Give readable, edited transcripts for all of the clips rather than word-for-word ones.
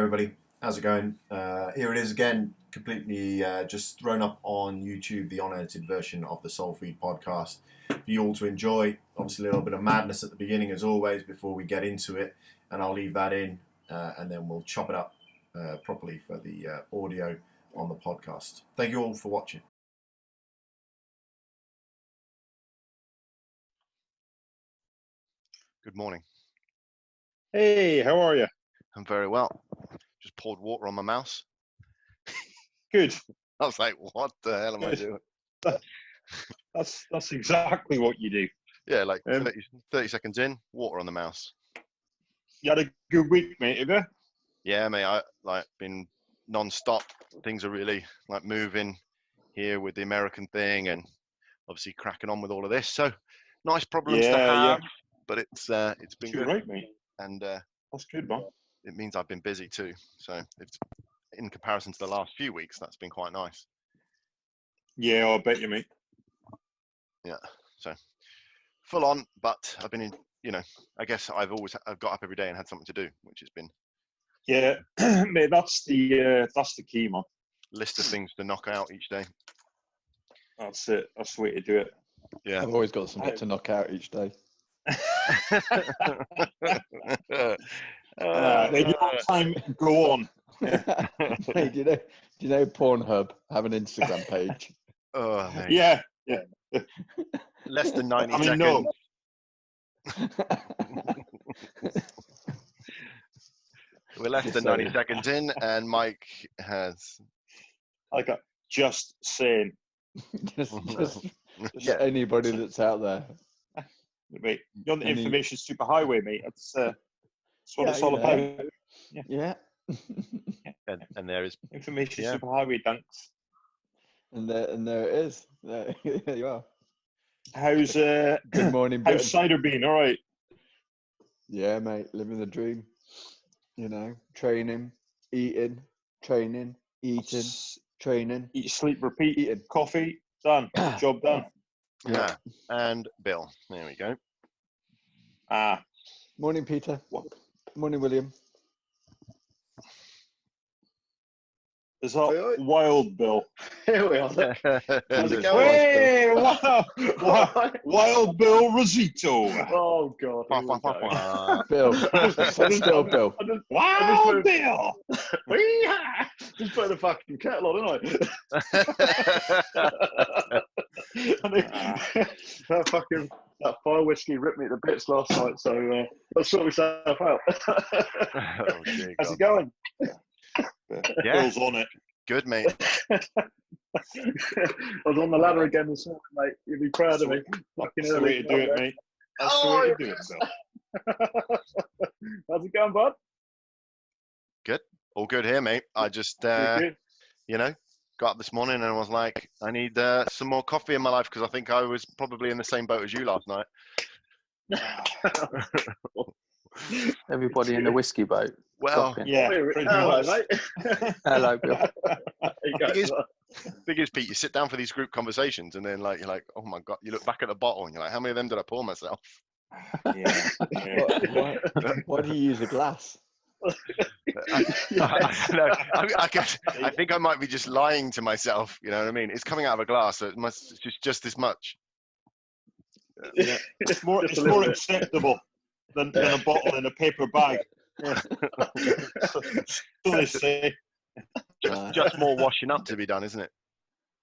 Everybody, how's it going? Here it is again, completely just thrown up on YouTube, the unedited version of the Soulfeed podcast for you all to enjoy. Obviously, a little bit of madness at the beginning, as always, before we get into it, and I'll leave that in, and then we'll chop it up properly for the audio on the podcast. Thank you all for watching. Good morning. Hey, how are you? I'm very well. Just poured water on my mouse. Good. I was like, what the hell am I doing? That's exactly what you do. Yeah, like 30 seconds in, water on the mouse. You had a good week, mate, have you? Yeah, mate, I been non-stop. Things are really moving here with the American thing and obviously cracking on with all of this. So nice problems to have, but it's been good. Right, mate. And that's good, man. It means I've been busy too. So it's in comparison to the last few weeks, that's been quite nice. Yeah, I bet you, mate. Yeah, so full on, but I've been in, I guess I've got up every day and had something to do, which has been. Yeah, mate, that's the key, man. List of things to knock out each day. That's it. That's the way to do it. Yeah, I've always got something to knock out each day. Time go on. Hey, do you know Pornhub have an Instagram page? Oh, mate. Yeah. Less than 90 seconds. No. We're less than 90 seconds in, and Mike has. I got just saying. just anybody that's out there. Mate, you're on the information superhighway, mate. That's what it's all about. Yeah. And there is information superhighway, thanks. And there it is. There you are. How's good morning, Britain. How's cider been? All right. Yeah, mate, living the dream. Training, eating, training, eating, training. Eat, sleep, repeat. Eating. Coffee, done. Job done. Yeah. And Bill. There we go. Morning, Peter. Morning, William. Is that Wild Bill? Here we are. How's it going? Hey, wow. Wild Bill Rosito. Oh, God. Bill. Still Bill. Wild Bill. Just put the fucking kettle on, didn't I? That fire whiskey ripped me to bits last night, so I'll sort myself out. How's it going? Yeah. Bill's on it. Good, mate. I was on the ladder again this morning, mate. You'd be proud of me. Fucking early way to do it, mate. That's the way to do it, Bill. How's it going, bud? Good. All good here, mate. I just, got up this morning and I was like, I need some more coffee in my life because I think I was probably in the same boat as you last night. Everybody in the whiskey boat. Well, hello, mate. Hello, Bill. Thing is, Pete, you sit down for these group conversations and then you're like, oh my God, you look back at the bottle and you're like, how many of them did I pour myself? Yeah. Why do you use a glass? I guess I think I might be just lying to myself. You know what I mean? It's coming out of a glass, so it must just this much. Yeah. It's more acceptable than a bottle in a paper bag. So they say. Just more washing up to be done, isn't it?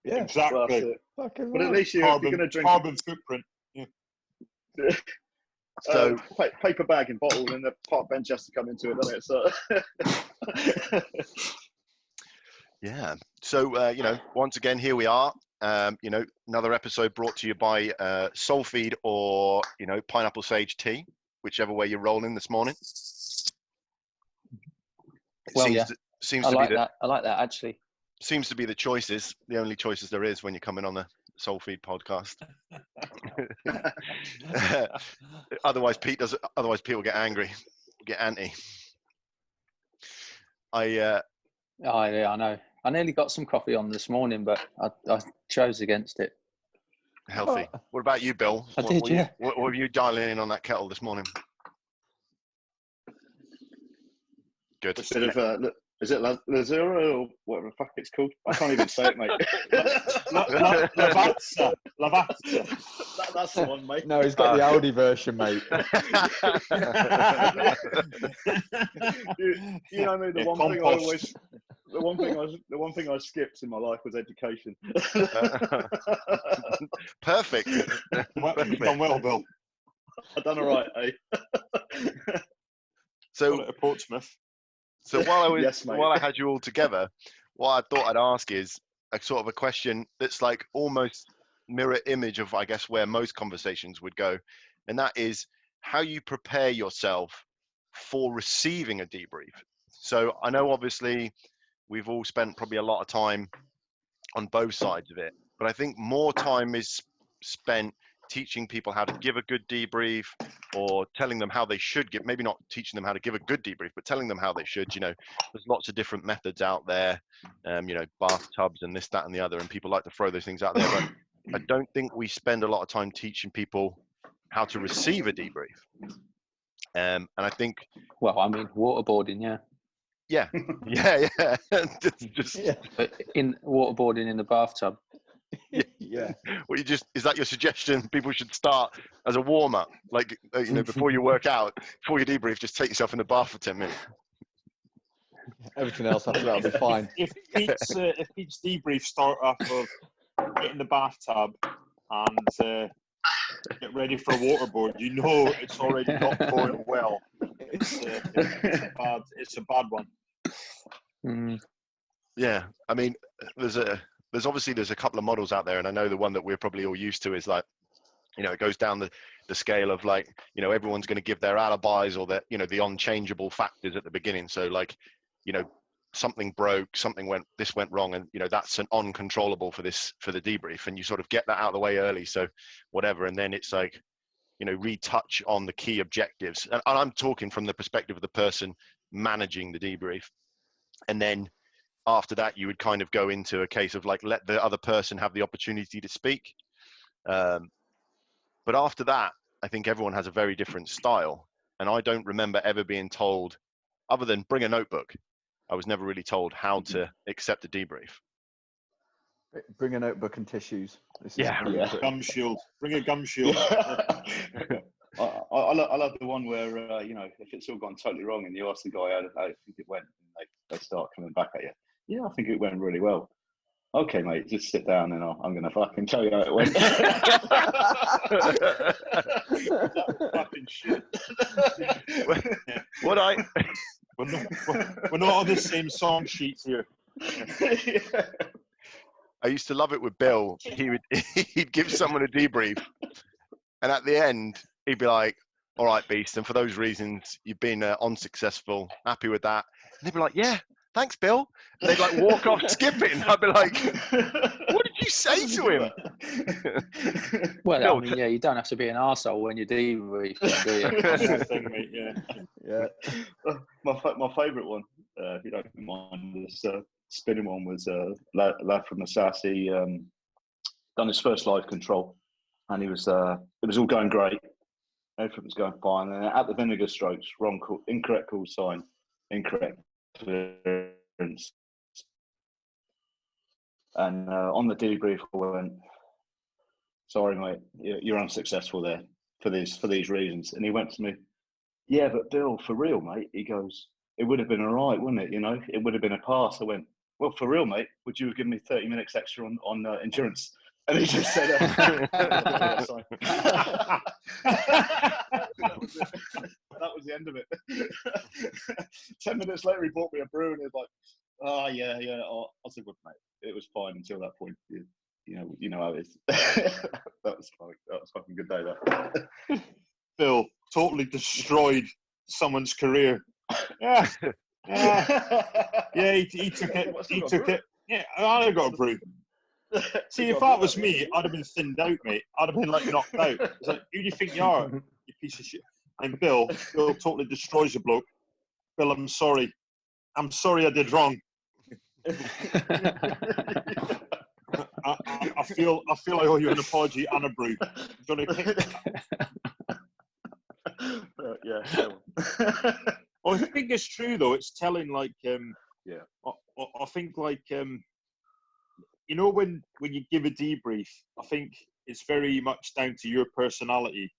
Yeah, exactly. But at least you're going to drink carbon footprint. Yeah. So paper bag and bottle, and the park bench has to come into it, doesn't it? So yeah. So once again, here we are. Another episode brought to you by Soulfeed or pineapple sage tea, whichever way you're rolling this morning. I like that actually. Seems to be the only choices there is when you're coming on the Soulfeed podcast. Otherwise Pete will get angry, get anti. I know. I nearly got some coffee on this morning, but I chose against it. Healthy. What about you, Bill? Yeah. What were you dialing in on that kettle this morning? Good. Instead of is it Lazura or whatever the fuck it's called? I can't even say it, mate. Lavazza. That's the one, mate. No, he's got the Audi version, mate. you know me. The one thing I skipped in my life was education. Perfect. You've done well, Bill. I done all right, eh? So Got it at Portsmouth. So while I had you all together, what I thought I'd ask is a sort of a question that's like almost mirror image of, I guess, where most conversations would go. And that is how you prepare yourself for receiving a debrief. So I know obviously we've all spent probably a lot of time on both sides of it, but I think more time is spent teaching people how to give a good debrief, or telling them how they should give, maybe not teaching them how to give a good debrief, but telling them how they should. You know, there's lots of different methods out there, you know, bathtubs and this, that, and the other, and people like to throw those things out there, but I don't think we spend a lot of time teaching people how to receive a debrief. And I think, well, I mean, waterboarding, yeah. just in waterboarding in the bathtub. Yeah. Well, is that your suggestion? People should start as a warm up, like, you know, before you work out, before you debrief, just take yourself in the bath for 10 minutes. Everything else after that'll be fine. If Pete's debrief start off of get in the bathtub and get ready for a waterboard, you know it's already not going well. It's a bad one. Mm. Yeah, I mean, there's obviously a couple of models out there, and I know the one that we're probably all used to is like, you know, it goes down the scale of like, you know, everyone's going to give their alibis or the, you know, the unchangeable factors at the beginning. So like, you know, something broke, this went wrong, and you know, that's an uncontrollable for the debrief, and you sort of get that out of the way early, so whatever. And then it's like, you know, retouch on the key objectives, and I'm talking from the perspective of the person managing the debrief. And then after that, you would kind of go into a case of like, let the other person have the opportunity to speak. But after that, I think everyone has a very different style. And I don't remember ever being told, other than bring a notebook, I was never really told how to accept a debrief. Bring a notebook and tissues. Gum shield. Bring a gum shield. I love the one where, you know, if it's all gone totally wrong and you ask the guy how you think it went, and they start coming back at you. Yeah, I think it went really well. Okay, mate, just sit down and I'm going to fucking tell you how it went. Fucking shit. We're not on the same song sheets here. Yeah. I used to love it with Bill. He'd give someone a debrief, and at the end, he'd be like, all right, Beast, and for those reasons, you've been unsuccessful. Happy with that? And they'd be like, yeah, thanks, Bill. And they'd like walk off skipping. I'd be like, what did you say to him? Well, Bill, I mean, yeah, you don't have to be an arsehole when you debrief, do you? That's the thing, mate, yeah. My favourite one, if you don't mind, this spinning one was a lad from the Sassy, done his first live control, and he was it was all going great. Everything was going fine. And at the vinegar strokes, incorrect call sign, incorrect clearance. And on the debrief, I went, sorry, mate, you're unsuccessful there for these reasons. And he went to me, yeah, but Bill, for real, mate, he goes, it would have been all right, wouldn't it? You know, it would have been a pass. I went, well, for real, mate, would you have given me 30 minutes extra on endurance? And he just said, that was the end of it. 10 minutes later, he bought me a brew, and he was like, oh, yeah. I said, well, mate, it was fine until that point. You know how it is. that was fucking good day, that. Bill totally destroyed someone's career. Yeah, he took it. Yeah, I got a brew. See, if that was me, I'd have been thinned out, mate. I'd have been like knocked out. It's like, who do you think you are, you piece of shit? And Bill totally destroys a bloke. Bill, I'm sorry I did wrong. I feel I owe you an apology and a brew. Yeah. I think it's true though. It's telling, like, Yeah. I think, like, you know, when you give a debrief, I think it's very much down to your personality.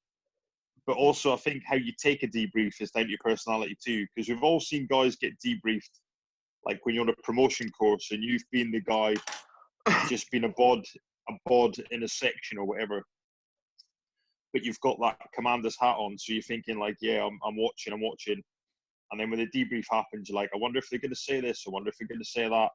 But also, I think how you take a debrief is down to your personality too. Because we've all seen guys get debriefed, like when you're on a promotion course and you've been the guy, just been a bod in a section or whatever. But you've got that commander's hat on, so you're thinking like, yeah, I'm watching. And then when the debrief happens, you're like, I wonder if they're going to say this. I wonder if they're going to say that.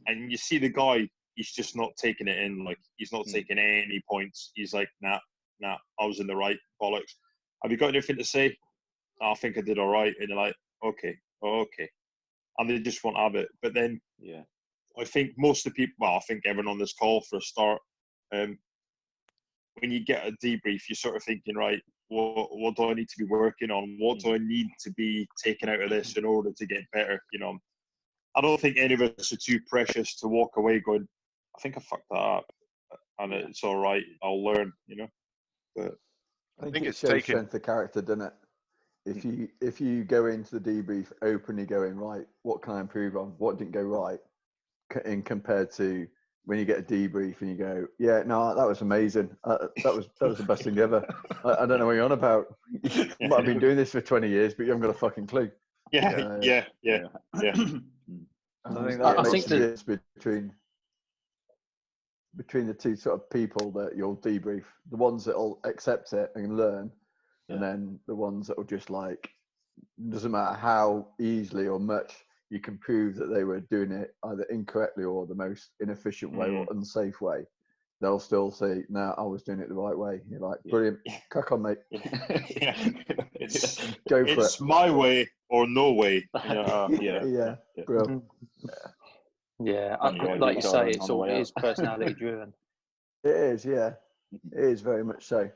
And you see the guy, he's just not taking it in. Like, he's not taking any points. He's like, nah, I was in the right, bollocks. Have you got anything to say? I think I did all right. And you're like, okay. And they just won't have it. But then, Yeah. I think most of the people, well, I think everyone on this call for a start, when you get a debrief, you're sort of thinking, right, what do I need to be working on? What do I need to be taking out of this in order to get better? You know, I don't think any of us are too precious to walk away going, I think I fucked that up, and it's all right. I'll learn, you know. But I think it shows strength of character, doesn't it? If you go into the debrief openly going, right, what can I improve on? What didn't go right? In compared to when you get a debrief and you go, yeah, no, that was amazing. That was the best thing ever. I don't know what you're on about. You might have been doing this for 20 years, but you haven't got a fucking clue. Yeah. I think that makes the difference between the two sort of people that you'll debrief. The ones that'll accept it and learn, and then the ones that will just like, doesn't matter how easily or much you can prove that they were doing it either incorrectly or the most inefficient way or unsafe way, they'll still say, no, I was doing it the right way. You're like, brilliant, crack on, mate. It's my way or no way. Bro. Yeah, like you say, it is personality driven. It is, yeah. It is very much so.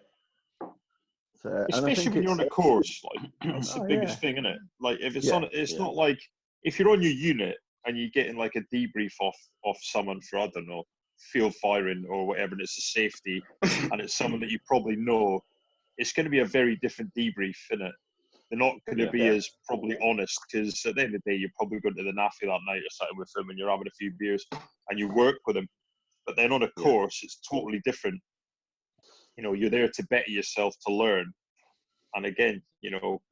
Especially when you're on a course, like that's the biggest thing, isn't it? Like if it's it's not like if you're on your unit and you're getting like a debrief off someone for, I don't know, field firing or whatever, and it's a safety, and it's someone that you probably know, it's going to be a very different debrief, isn't it? They're not going to be as probably honest, because at the end of the day, you're probably going to the naffy that night or sitting with them and you're having a few beers and you work with them. But then on a course, it's totally different. You know, you're there to better yourself, to learn. And again, you know,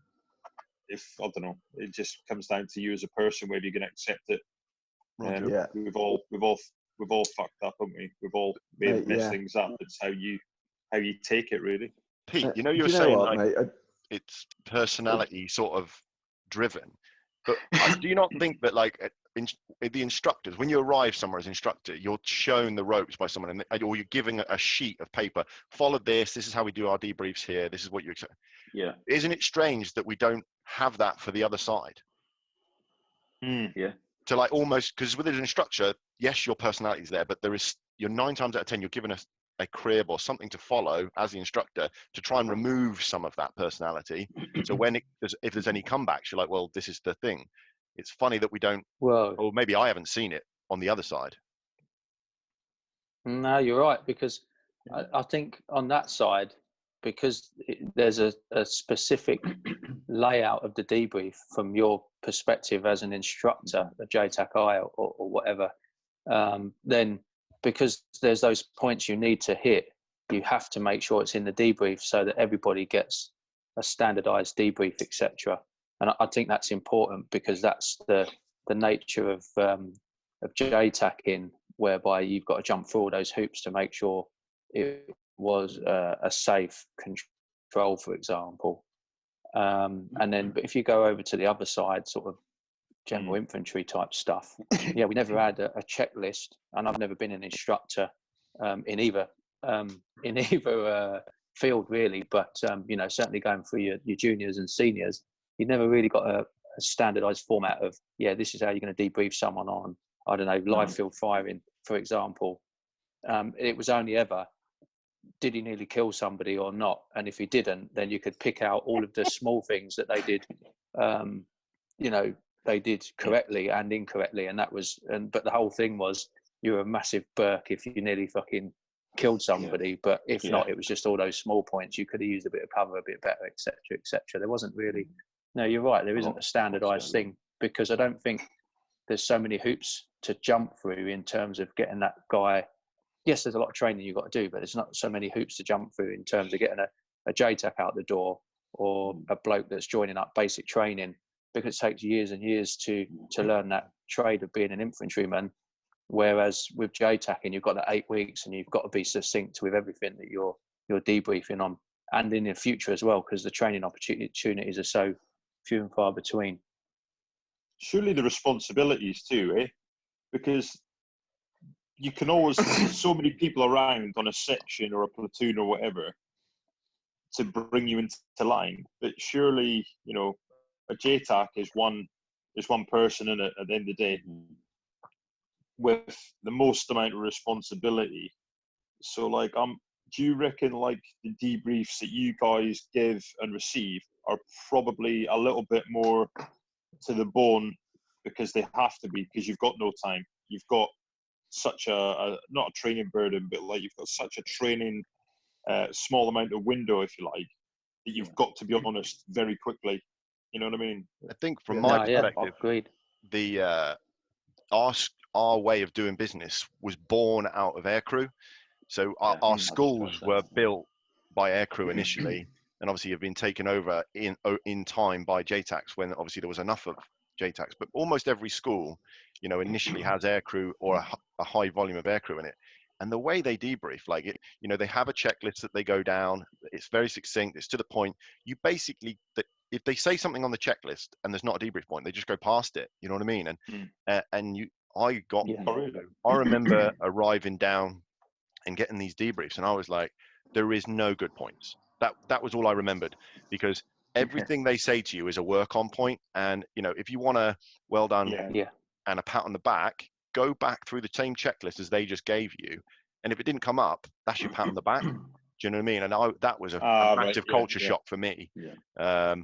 if, I don't know, it just comes down to you as a person, whether you're going to accept it. We've all fucked up, haven't we? We've all messed things up. It's how you take it, really. Pete, you know, you're saying what, like, it's personality sort of driven, but do you not think that, like, the instructors, when you arrive somewhere as an instructor, you're shown the ropes by someone, or you're giving a sheet of paper, follow this is how we do our debriefs here, this is what you expect. Isn't it strange that we don't have that for the other side? To, like, almost, because with an instructor, yes, your personality is there, but you're 9 times out of 10 you're given a crib or something to follow as the instructor to try and remove some of that personality. So if there's any comebacks, you're like, well, this is the thing. It's funny that we don't, or maybe I haven't seen it on the other side. No, you're right, because I think on that side, because there's a specific layout of the debrief from your perspective as an instructor, a JTAC-I or whatever, then because there's those points you need to hit, you have to make sure it's in the debrief so that everybody gets a standardized debrief, etc. And I think that's important, because that's the nature of JTAC-ing, whereby you've got to jump through all those hoops to make sure it was a safe control, for example. And then, but if you go over to the other side, sort of general infantry type stuff, we never had a checklist, and I've never been an instructor in either field really, but you know, certainly going through your juniors and seniors, you never really got a standardized format of, this is how you're going to debrief someone on, I don't know, live field firing, for example. It was only ever, did he nearly kill somebody or not? And if he didn't, then you could pick out all of the small things that they did, you know, they did correctly and incorrectly. And that was, but the whole thing was, you were a massive Burke if you nearly fucking killed somebody. But if not, it was just all those small points. You could have used a bit of cover a bit better, etc., etc. There wasn't really No, you're right. There isn't a standardised thing, because I don't think there's so many hoops to jump through in terms of getting that guy. Yes, there's a lot of training you've got to do, but there's not so many hoops to jump through in terms of getting a JTAC out the door, or a bloke that's joining up basic training, because it takes years and years to learn that trade of being an infantryman. Whereas with JTACing, you've got that 8 weeks, and you've got to be succinct with everything that you're debriefing on, and in the future as well, because the training opportunities are so few and far between. Surely the responsibilities too, eh? Because you can always so many people around on a section or a platoon or whatever to bring you into line. But surely, you know, a JTAC is one person in it at the end of the day, with the most amount of responsibility. So like, do you reckon like the debriefs that you guys give and receive are probably a little bit more to the bone, because they have to be, because you've got no time, you've got such a not a training burden, but like you've got such a training small amount of window, if you like, that you've got to be honest very quickly. You know what I mean? I think from my perspective, agreed. The our way of doing business was born out of aircrew. So our schools were built by aircrew initially, and obviously have been taken over in time by JTACs when obviously there was enough of JTACs. But almost every school, you know, initially has aircrew or a high volume of aircrew in it. And the way they debrief, like, you know, they have a checklist that they go down. It's very succinct. It's to the point. You basically, if they say something on the checklist and there's not a debrief point, they just go past it. You know what I mean? And I remember arriving down and getting these debriefs, and I was like, there is no good points. That was all I remembered, because everything they say to you is a work on point. And, you know, if you want a well done and a pat on the back, go back through the same checklist as they just gave you. And if it didn't come up, that's your pat on the back. Do you know what I mean? And that was a massive culture shock for me. I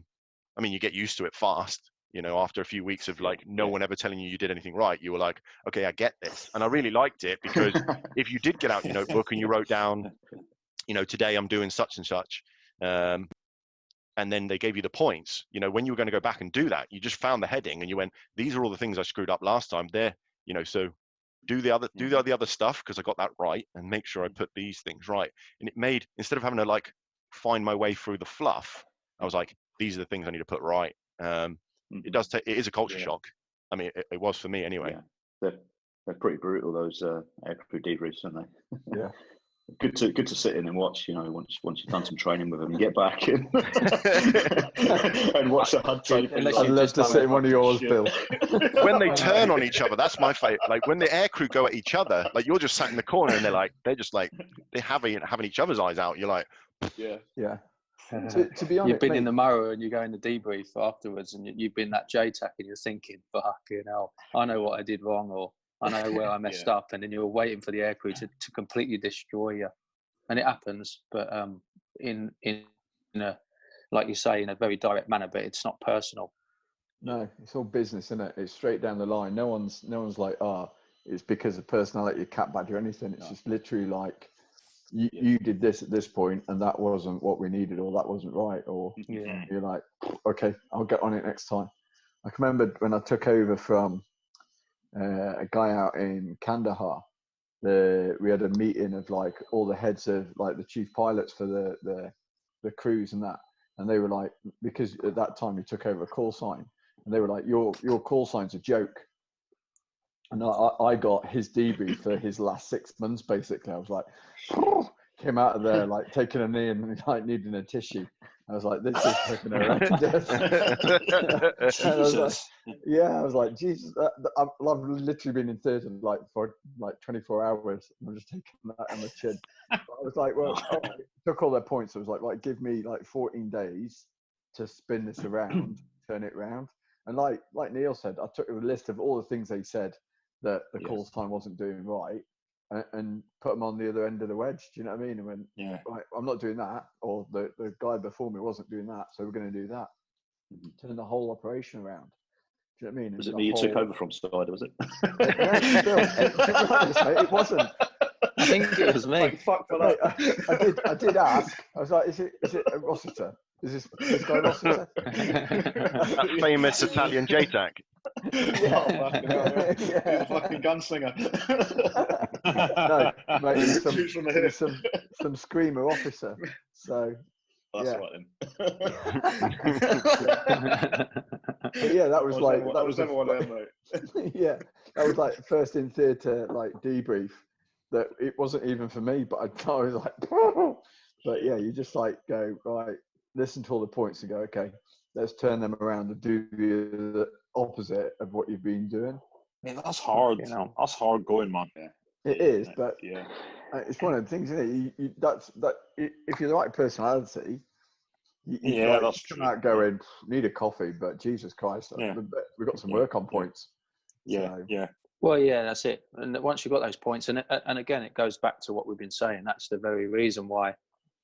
mean, you get used to it fast. You know, after a few weeks of like no one ever telling you did anything right, you were like, okay, I get this. And I really liked it, because if you did get out your notebook and you wrote down, you know, today I'm doing such and such, and then they gave you the points, you know, when you were going to go back and do that, you just found the heading and you went, these are all the things I screwed up last time. There, you know, so do the other stuff, because I got that right, and make sure I put these things right. And it made, instead of having to like find my way through the fluff, I was like, these are the things I need to put right. It is a culture shock. I mean, it was for me anyway. They're pretty brutal, those aircrew debriefs, aren't they? Yeah. Good to sit in and watch. You know, once you've done some training with them, you get back and watch the HUD tape. I'd love to sit in one of yours, Bill. When they turn on each other, that's my favorite. Like when the aircrew go at each other, like you're just sat in the corner and they're just like they're having each other's eyes out. You're like, yeah. To be honest, you've been in the Murrow and you go in the debrief afterwards, and you've been that JTAC, and you're thinking, fucking hell, I know what I did wrong, or I know where I messed up, and then you're waiting for the aircrew to completely destroy you. And it happens, but in a, like you say, in a very direct manner, but it's not personal. No, it's all business, isn't it? It's straight down the line. No one's like, it's because of personality, a cat badge or anything. It's just literally like, you did this at this point, and that wasn't what we needed, or that wasn't right, or you're like, okay, I'll get on it next time. I can remember when I took over from a guy out in Kandahar, we had a meeting of like all the heads of like the chief pilots for the crews and that, and they were like, because at that time we took over a call sign, and they were like, your call sign's a joke. And I got his debrief for his last 6 months, basically. I was like, came out of there like taking a knee and like needing a tissue. I was like, this is fucking horrendous. I was like, Jesus, I've literally been in theatre like for like 24 hours. And I'm just taking that on the chin. But I was like, well, took all their points. I was like, right, give me like 14 days to spin this around, turn it around. And like Neil said, I took a list of all the things they said that the call time wasn't doing right, and put them on the other end of the wedge. Do you know what I mean? And went, right, I'm not doing that, or the guy before me wasn't doing that, so we're going to do that. Turn the whole operation around. Do you know what I mean? Was it me you took over from Spider, was it? It wasn't. I think it was me. I did ask. I was like, is it a Rossiter? Is this guy Rossiter? That famous Italian JTAC. Oh, fucking hell, yeah. He's a fucking gunslinger. No, mate, he was Shoots from the hip. some screamer officer. So That's yeah. right then. But yeah, that was like I was never one of them, mate. yeah, that was like first in theatre like debrief. That it wasn't even for me, but I was like, but yeah, you just like go right, listen to all the points and go, okay, let's turn them around and do the opposite of what you've been doing. Man, that's hard. You know. That's hard going, man. Yeah. It is, but yeah, it's one of the things, isn't it? If you're the right personality, you Yeah, like, that's come true. out going, need a coffee, but Jesus Christ, Yeah. we've got some Yeah. work on points. Yeah, So, yeah. Well, yeah, that's it. And once you've got those points, and again, it goes back to what we've been saying. That's the very reason why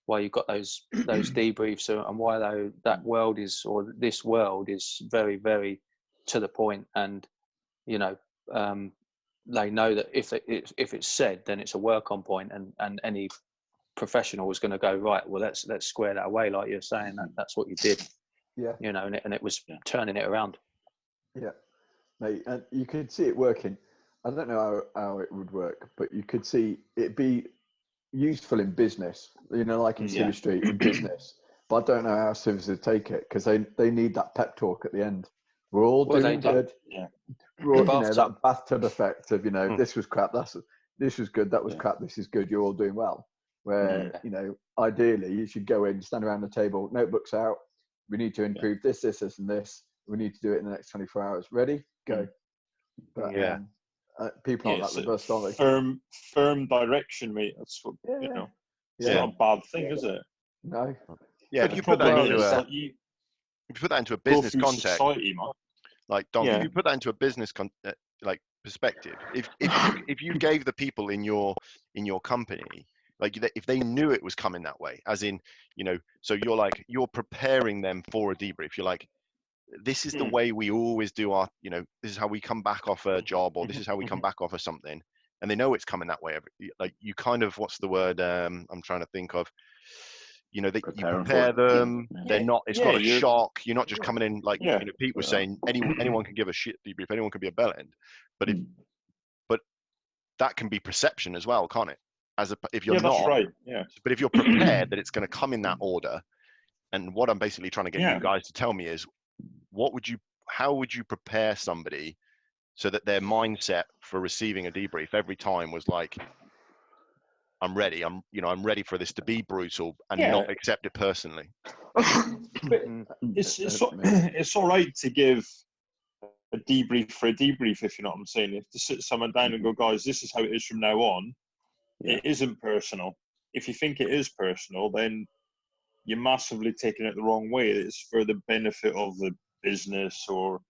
you've got those debriefs, and why that world is, or this world is very, very to the point. And you know, they know that if it's said, then it's a work on point, and any professional is going to go, right, well, let's square that away, like you're saying. That's what you did. Yeah. You know, and it was turning it around. Yeah, mate, and you could see it working. I don't know how it would work, but you could see it be useful in business, you know, like in City Street in business. But I don't know how services take it, because they need that pep talk at the end. We're all doing good. Yeah. We're all, you know, that bathtub effect of, you know, this was crap, this was good, that was crap, this is good, you're all doing well. Where, you know, ideally you should go in, stand around the table, notebooks out, we need to improve this, and this. We need to do it in the next 24 hours. Ready? Go. But people aren't like the bus, are they? Firm direction, mate. That's what, you know. It's not a bad thing, is it? No. Yeah, if you put that into a business context, society, man. like Don, if you put that into a business like perspective, if you gave the people in your company, like if they knew it was coming that way, as in, you know, so you're preparing them for a debrief. You're like, this is the way we always do our, you know, this is how we come back off a job, or this is how we come back off of something, and they know it's coming that way. Like you kind of, what's the word I'm trying to think of, you know, that you prepare them. They're not, it's not a shock. You're not just coming in like, you know, Pete was saying, anyone can give a shit debrief, anyone can be a bellend, but but that can be perception as well, can't it? If you're not, that's right. Yeah. But if you're prepared that it's going to come in that order, and what I'm basically trying to get you guys to tell me is, how would you prepare somebody so that their mindset for receiving a debrief every time was like, I'm ready. I'm ready for this to be brutal and not accept it personally. But it's all right to give a debrief for a debrief, if you know what I'm saying. If to sit someone down and go, guys, this is how it is from now on. It isn't personal. If you think it is personal, then you're massively taking it the wrong way. It's for the benefit of the business or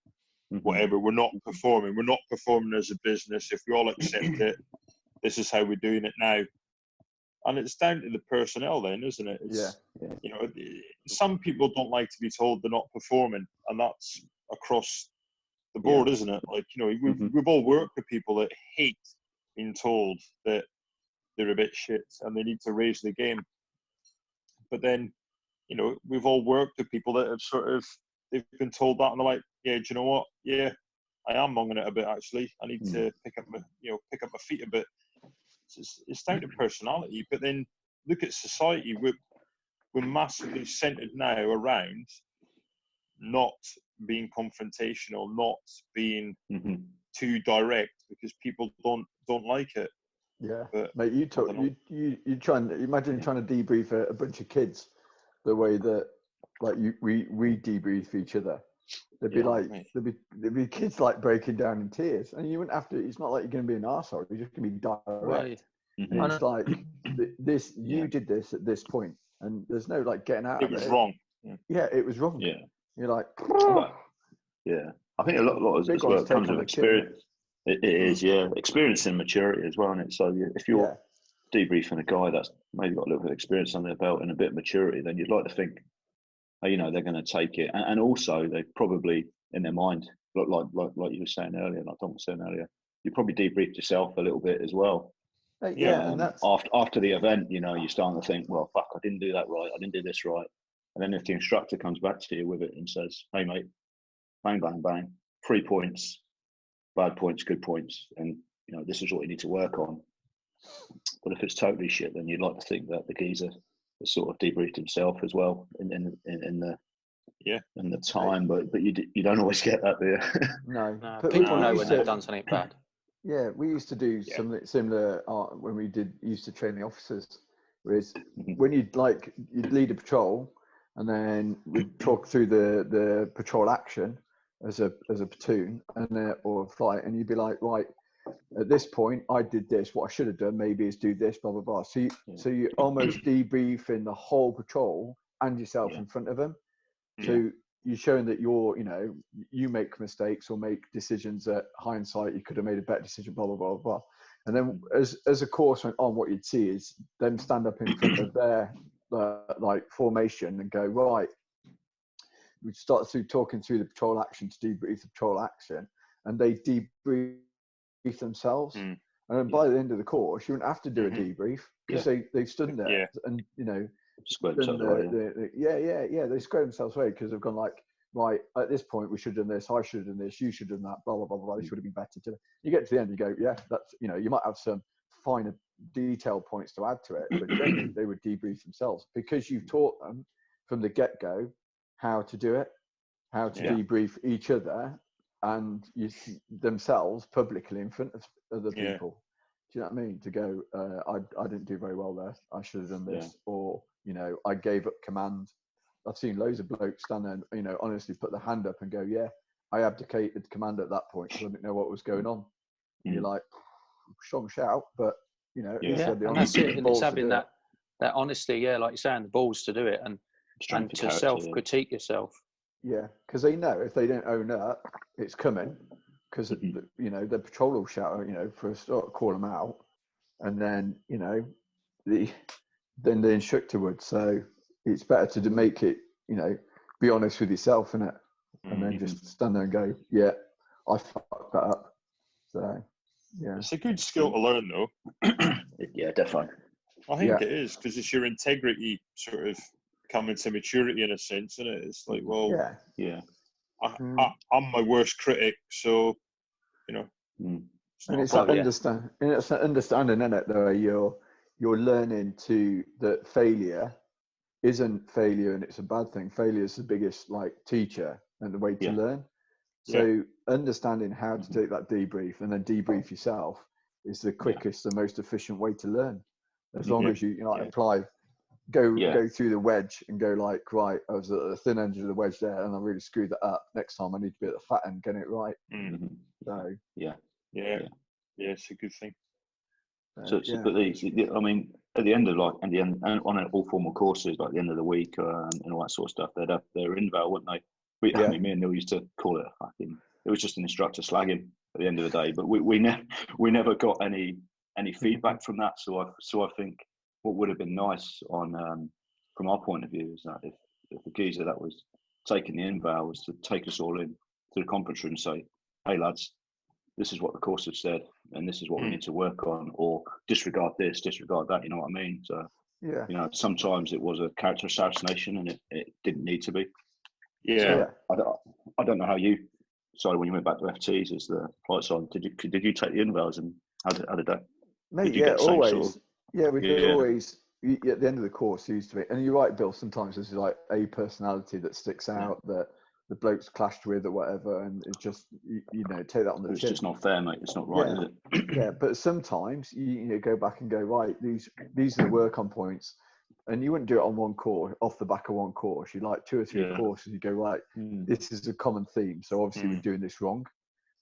whatever. We're not performing. We're not performing as a business. If we all accept it, this is how we're doing it now. And it's down to the personnel then, isn't it? It's, you know, some people don't like to be told they're not performing, and that's across the board, isn't it? Like, you know, we've all worked with people that hate being told that they're a bit shit and they need to raise the game. But then, you know, we've all worked with people that have they've been told that and they're like, yeah, do you know what? Yeah, I am monging it a bit actually. I need to pick up my feet a bit. It's down to personality. But then look at society. We're massively centered now around not being confrontational, not being too direct, because people don't like it. Yeah, but mate, you imagine trying to debrief a bunch of kids the way that like we debrief each other. They'd be there'd be kids like breaking down in tears, and you wouldn't have to. It's not like you're going to be an arsehole. You're just going to be direct. Right. And it's like this. You did this at this point, and there's no like getting out of it. It was wrong. Yeah, it was wrong. Yeah, you're like. I think a lot of as well comes with experience. It is, experience and maturity as well, isn't it? So if you're debriefing a guy that's maybe got a little bit of experience under their belt and a bit of maturity, then you'd like to think, you know, they're going to take it, and also they probably in their mind, like you were saying earlier, like Tom was saying earlier, you probably debriefed yourself a little bit as well. And that's after the event, you know, you're starting to think, well, fuck, I didn't do that right, I didn't do this right. And then if the instructor comes back to you with it and says, "Hey mate, bang, bang, bang, 3 points, bad points, good points, and this is what you need to work on." But if it's totally shit, then you'd like to think that the geezer has sort of debriefed himself as well in the time, but you don't always get that there. No, people know when they've done something bad. Yeah, we used to do something similar when we used to train the officers. Whereas when you'd lead a patrol, and then we'd talk through the patrol action as a platoon or a flight, and you'd be like, right, at this point I did this. What I should have done maybe is do this, blah blah blah. So you almost debriefing the whole patrol and yourself in front of them. So you're showing that you make mistakes or make decisions that hindsight you could have made a better decision, blah blah blah blah. And then as a course went on, what you'd see is them stand up in front of their formation and go, right, we start through talking through the patrol action to debrief the patrol action, and they debrief themselves. And then by the end of the course, you wouldn't have to do a debrief because they've stood there and squared themselves away. They squared themselves away because they've gone like, right, at this point we should have done this, I should have done this, you should have done that, blah blah blah blah. This would have been better today. You get to the end, you go, yeah, that's you might have some finer detail points to add to it, but generally they would debrief themselves because you've taught them from the get-go how to do it, how to debrief each other and themselves publicly in front of other people. Do you know what I mean? To go, I didn't do very well there, I should have done this, or I gave up command. I've seen loads of blokes stand there and honestly put their hand up and go, yeah, I abdicated command at that point because I didn't know what was going on. And you're like, strong shout, but and that's it. And it's having that honesty, like you're saying, the balls to do it and to self-critique yourself. Yeah, because they know if they don't own up, it's coming. Because the patrol will shout, for a start, call them out, and then then the instructor would. So it's better to make it, be honest with yourself, innit? And then just stand there and go, yeah, I fucked that up. So yeah, it's a good skill to learn, though. Yeah, definitely. I think it is because it's your integrity sort of coming to maturity in a sense, isn't it? It's like, well, I'm my worst critic, so and it's that understanding in it though. You're learning that failure isn't failure and it's a bad thing. Failure is the biggest teacher and the way to learn. So understanding how to take that debrief and then debrief yourself is the quickest, the most efficient way to learn. As long as you apply, go through the wedge and go right, I was at the thin end of the wedge there and I really screwed that up. Next time I need to be at the fat end, getting it right. So it's a good thing. But I mean, at the end of on all formal courses, like the end of the week and all that sort of stuff, they'd have their inval, wouldn't they? I mean, me and Neil used to call it it was just an instructor slagging at the end of the day, but we never got any feedback from that. So I think what would have been nice from our point of view is that if the geezer that was taking the inval was to take us all in to the conference room and say, hey lads, this is what the course has said and this is what we need to work on, or disregard this, disregard that, you know what I mean? So sometimes it was a character assassination and it didn't need to be. So I don't know how you decided when you went back to FTs as the flight sergeant. Did you take the invals and how did that? Mate, always. We did always. At the end of the course, used to be, and you're right, Bill. Sometimes there's a personality that sticks out that the blokes clashed with or whatever, and it just take that on the chin. It's just not fair, mate. It's not right, is it? But sometimes you go back and go, right, these are the work on points. And you wouldn't do it on one course, off the back of one course. You 2 or 3 courses, you go, right, this is a common theme. So obviously we're doing this wrong.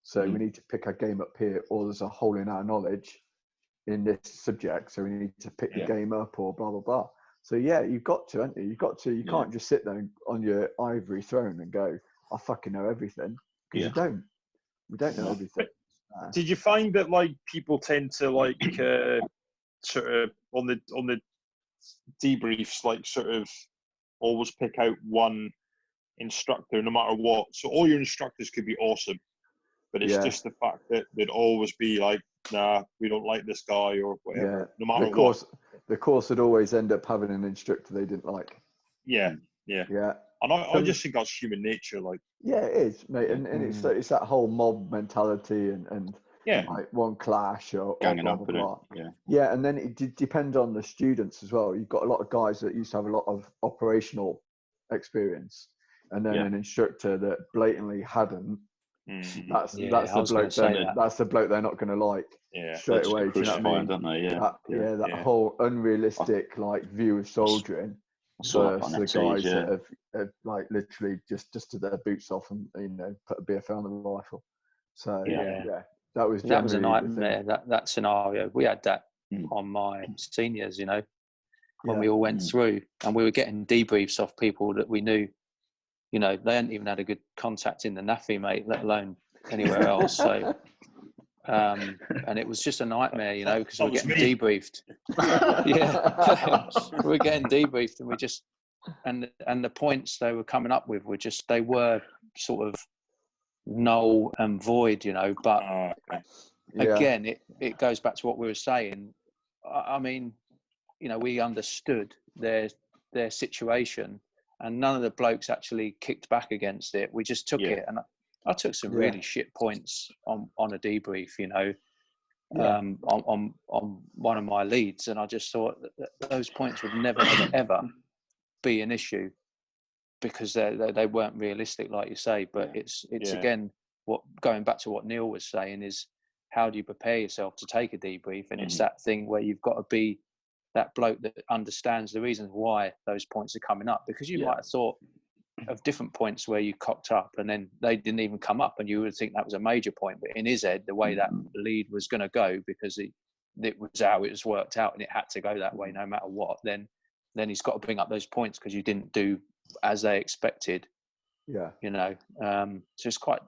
So we need to pick our game up here, or there's a hole in our knowledge in this subject. So we need to pick the game up or blah, blah, blah. So you've got to, haven't you? You can't just sit there on your ivory throne and go, I fucking know everything. Because you don't. We don't know everything. Did you find that people tend to sort of on the debriefs sort of always pick out one instructor no matter what? So all your instructors could be awesome, but it's just the fact that they'd always be nah, we don't like this guy or whatever, no matter what. The course would always end up having an instructor they didn't like. Yeah. Yeah. And I just think that's human nature. Like, yeah, it is, mate. And it's that whole mob mentality and yeah, like one clash or Ganging blah, up blah, with it. blah. Yeah. Yeah, and then it depends on the students as well. You've got a lot of guys that used to have a lot of operational experience, and then an instructor that blatantly hadn't. That's the bloke. That's the bloke they're not going to like straight away. Do you know what I mean? Don't they? Yeah. That whole unrealistic like view of soldiering versus the guys that have like literally just to their boots off and put a BFL on the rifle. So that was a nightmare. That scenario, we had that on my seniors. When we all went through, and we were getting debriefs off people that we knew. They hadn't even had a good contact in the NAFI, mate, let alone anywhere else. So, and it was just a nightmare, because we were getting debriefed. We were getting debriefed, and we just and the points they were coming up with were they were sort of null and void, But again, it goes back to what we were saying. I mean, we understood their situation. And none of the blokes actually kicked back against it. We just took it, and I took some really shit points on a debrief, on one of my leads, and I just thought that those points would never, ever be an issue because they weren't realistic, like you say. But it's again going back to what Neil was saying is how do you prepare yourself to take a debrief, and it's that thing where you've got to be that bloke that understands the reasons why those points are coming up, because you might have thought of different points where you cocked up and then they didn't even come up and you would think that was a major point, but in his head the way that lead was going to go, because it was how it was worked out and it had to go that way no matter what, then he's got to bring up those points because you didn't do as they expected. So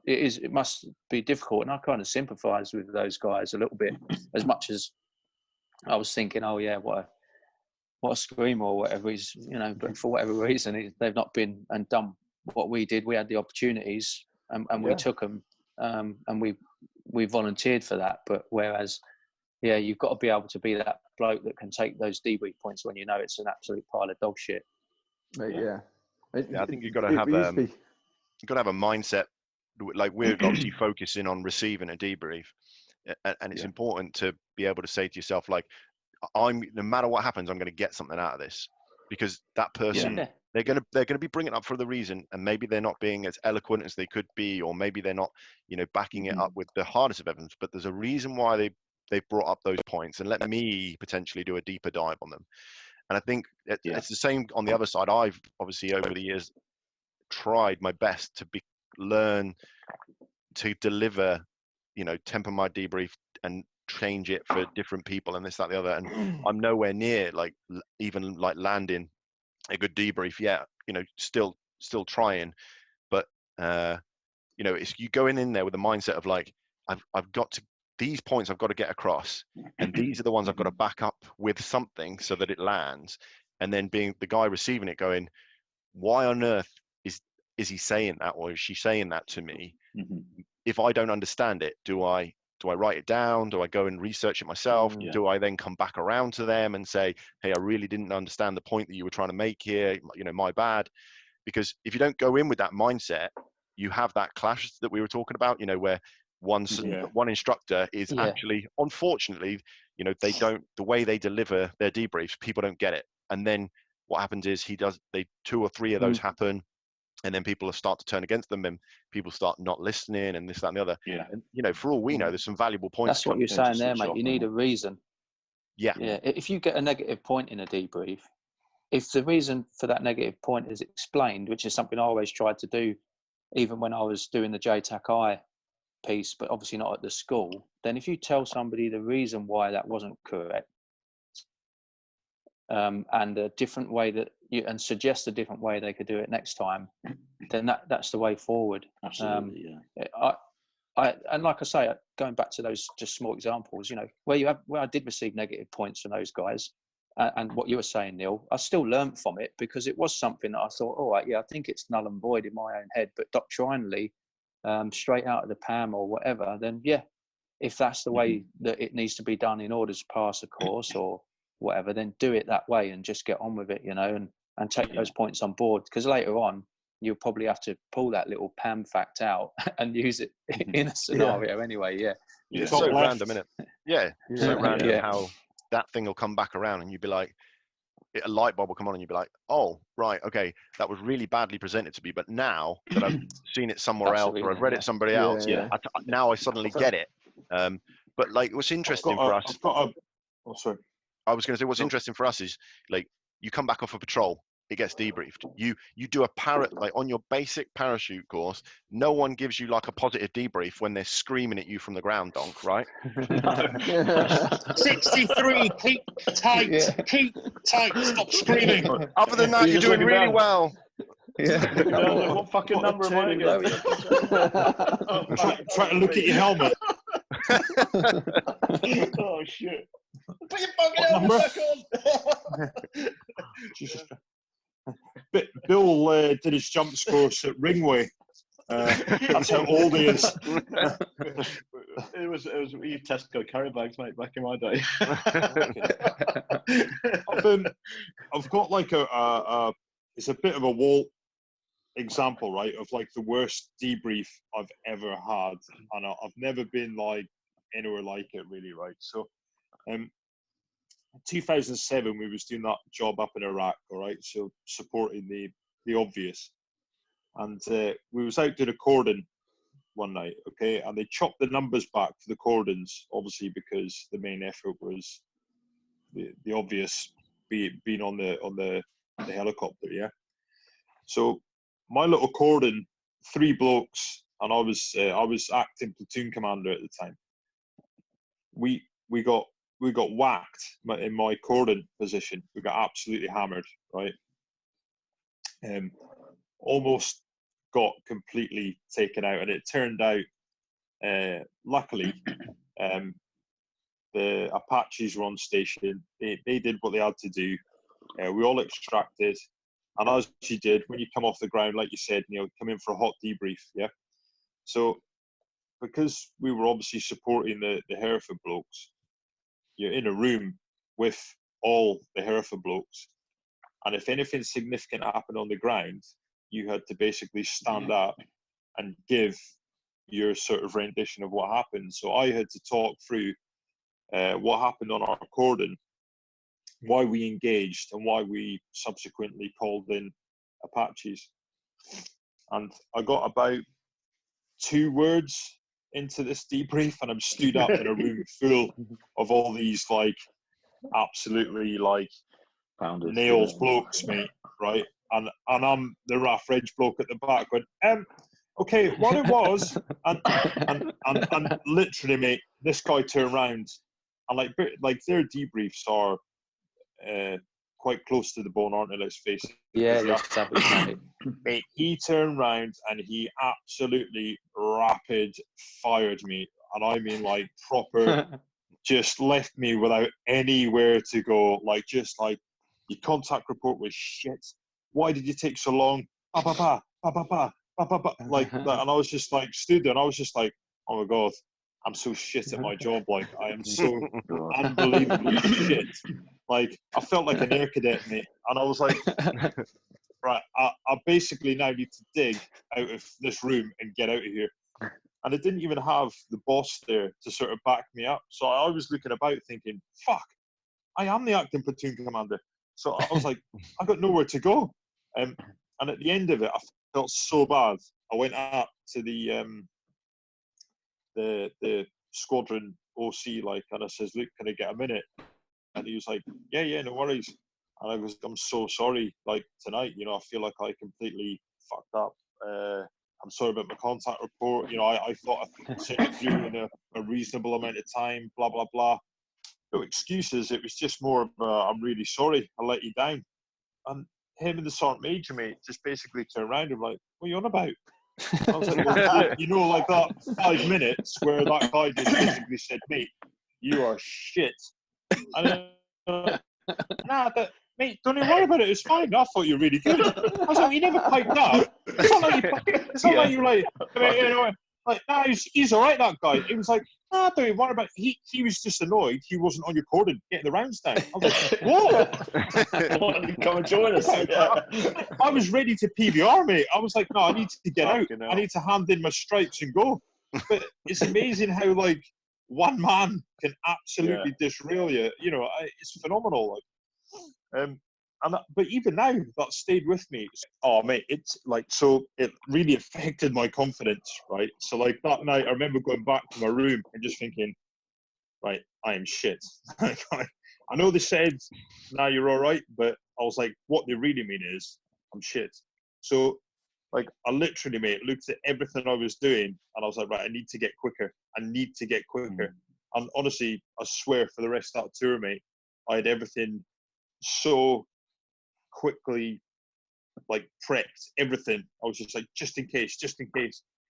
it must be difficult, and I kind of sympathize with those guys a little bit, as much as I was thinking, oh yeah, what a screamer or whatever. He's, but for whatever reason, they've not been and done what we did. We had the opportunities and we took them, and we volunteered for that. But whereas, you've got to be able to be that bloke that can take those debrief points when it's an absolute pile of dog shit. I think you've got to have a mindset. Like we're obviously focusing on receiving a debrief. And it's important to be able to say to yourself, like, no matter what happens, I'm going to get something out of this, because that person, they're going to be bringing it up for the reason, and maybe they're not being as eloquent as they could be, or maybe they're not, backing it up with the hardest of evidence. But there's a reason why they brought up those points, and let me potentially do a deeper dive on them. And I think it's the same on the other side. I've obviously over the years tried my best to learn to deliver, temper my debrief and change it for different people and this, that, the other. And I'm nowhere near even landing a good debrief yet, still trying. But, it's you going in there with the mindset of like, I've got to, these points I've got to get across, and these are the ones I've got to back up with something so that it lands. And then being the guy receiving it going, why on earth is he saying that, or is she saying that to me? If I don't understand it, do I write it down? Do I go and research it myself? Do I then come back around to them and say, hey, I really didn't understand the point that you were trying to make here, my bad? Because if you don't go in with that mindset, you have that clash that we were talking about, where one instructor is actually, unfortunately, the way they deliver their debriefs, people don't get it. And then what happens is 2 or 3 of those happen, and then people start to turn against them, and people start not listening, and this, that, and the other. And for all we know, there's some valuable points. That's what you're saying there, mate. You need a reason. Yeah. If you get a negative point in a debrief, if the reason for that negative point is explained, which is something I always tried to do, even when I was doing the JTAC-I piece, but obviously not at the school, then if you tell somebody the reason why that wasn't correct, and a different way and suggest a different way they could do it next time, then that's the way forward. Absolutely, And like I say, going back to those just small examples, where I did receive negative points from those guys, and what you were saying, Neil, I still learned from it, because it was something that I thought, all right, I think it's null and void in my own head, but doctrinally, straight out of the PAM or whatever, then if that's the way that it needs to be done in order to pass a course or whatever, then do it that way and just get on with it, and and take those points on board, because later on you'll probably have to pull that little PAM fact out and use it in a scenario anyway. It's so random, isn't it? So random how that thing will come back around and you'd be like, a light bulb will come on and you'd be like, oh, right, okay, that was really badly presented to me, but now that I've seen it somewhere else, or I've read it somebody else, now I suddenly get it. But like, what's interesting for us, I was going to say, what's interesting for us is, like, you come back off a patrol, it gets debriefed. You do like on your basic parachute course, no one gives you like a positive debrief when they're screaming at you from the ground, Donk, right? 63, keep tight, stop screaming. Other than that, you're doing really well. What fucking number am I again? Try to look at your helmet. Oh shit. Put your fucking helmet back on. Jesus Christ. Bill did his jumps course at Ringway. That's how old he is. It was we used Tesco carry bags, mate, back in my day. I've got like it's a bit of a wall example, right, of like the worst debrief I've ever had, and I've never been like anywhere like it, really, right? So 2007 we was doing that job up in Iraq, all right, so supporting the obvious, and we was out doing a cordon one night, okay, and they chopped the numbers back for the cordons, obviously because the main effort was the obvious being on the helicopter, so my little cordon, 3 blokes, and I was acting platoon commander at the time. We got whacked in my cordon position. We got absolutely hammered, right? Almost got completely taken out, and it turned out, luckily, the Apaches were on station. They did what they had to do. We all extracted, and as you did, when you come off the ground, like you said, come in for a hot debrief, So, because we were obviously supporting the Hereford blokes, you're in a room with all the Hereford blokes, and if anything significant happened on the ground, you had to basically stand up and give your sort of rendition of what happened. So I had to talk through what happened on our cordon, why we engaged, and why we subsequently called in Apaches. And I got about 2 words into this debrief, and I'm stood up in a room full of all these like absolutely like Pounders, nails blokes, mate, right? And I'm the RAF Reg bloke at the back going, okay, what it was, and literally, mate, this guy turned around, and like their debriefs are quite close to the bone, aren't they? Let's face it. He turned round and he absolutely rapid fired me, and I mean like proper, just left me without anywhere to go. Like just like, your contact report was shit. Why did you take so long? Like that. And I was just like stood there, and I was just like, oh my god, I'm so shit at my job. Like I am so unbelievably shit. Like I felt like an air cadet, mate, and I was like, right, I basically now need to dig out of this room and get out of here. And I didn't even have the boss there to sort of back me up. So I was looking about thinking, fuck, I am the acting platoon commander. So I was like, I got nowhere to go. And at the end of it, I felt so bad. I went up to the squadron OC, like, and I says, look, can I get a minute? And he was like, yeah, no worries. And I was, I'm so sorry, like tonight, I feel like I completely fucked up. I'm sorry about my contact report. I thought I sent it through in a reasonable amount of time, blah, blah, blah. No excuses. It was just more of I'm really sorry, I let you down. And him and the Sergeant Major, mate, just basically turned around and like, what are you on about? I was like, well, like that 5 minutes where that guy just basically said, mate, you are shit. And mate, don't even worry about it. It's fine. I thought you were really good. I was like, you never piped up. It's not like you like, like, nah, he's all right, that guy. He was like, nah, don't even worry about it. He was just annoyed he wasn't on your cordon getting the rounds down. I was like, what? Why don't you come and join us? I was ready to PBR, mate. I was like, no, I need to get out. I need to hand in my stripes and go. But it's amazing how, like, one man can absolutely disrail you. You know, it's phenomenal. Like, but even now, that stayed with me. Oh, mate, it's like, so it really affected my confidence, right? So, like, that night, I remember going back to my room and just thinking, right, I am shit. I know they said, nah, you're all right, but I was like, what they really mean is, I'm shit. So, like, I literally, mate, looked at everything I was doing, and I was like, right, I need to get quicker. I need to get quicker. And honestly, I swear, for the rest of that tour, mate, I had everything so quickly, like, prepped, everything. I was just like, just in case.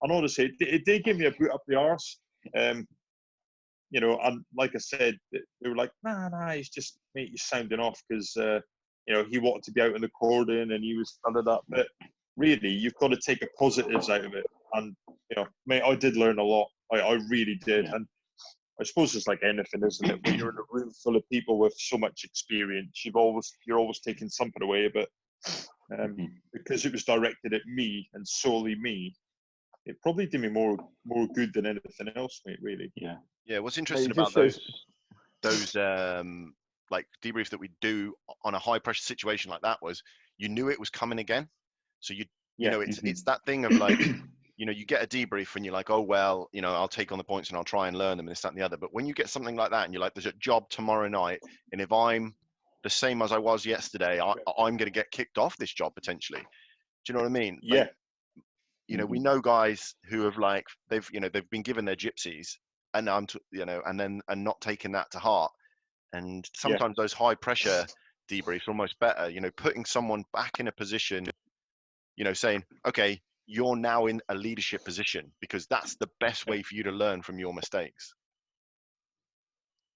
And honestly, it did give me a boot up the arse. You know, and like I said, they were like, nah, he's just, mate, you're sounding off because, you know, he wanted to be out in the cordon and he was under that. But really, you've got to take the positives out of it. And, you know, mate, I did learn a lot. I really did. And I suppose it's like anything, isn't it? When you're in a room full of people with so much experience, you're always taking something away. But because it was directed at me and solely me, it probably did me more good than anything else, mate. Really. Yeah. What's interesting about those like debrief that we do on a high pressure situation like that was you knew it was coming again. So you know it's that thing of like. You know, you get a debrief and you're like, oh, well, you know, I'll take on the points and I'll try and learn them and this, that, and the other. But when you get something like that and you're like, there's a job tomorrow night, and if I'm the same as I was yesterday, I'm going to get kicked off this job potentially. Do you know what I mean? Yeah. Like, you know, we know guys who have like, they've been given their gypsies and and not taking that to heart. And sometimes those high pressure debriefs are almost better, you know, putting someone back in a position, you know, saying, okay, you're now in a leadership position, because that's the best way for you to learn from your mistakes.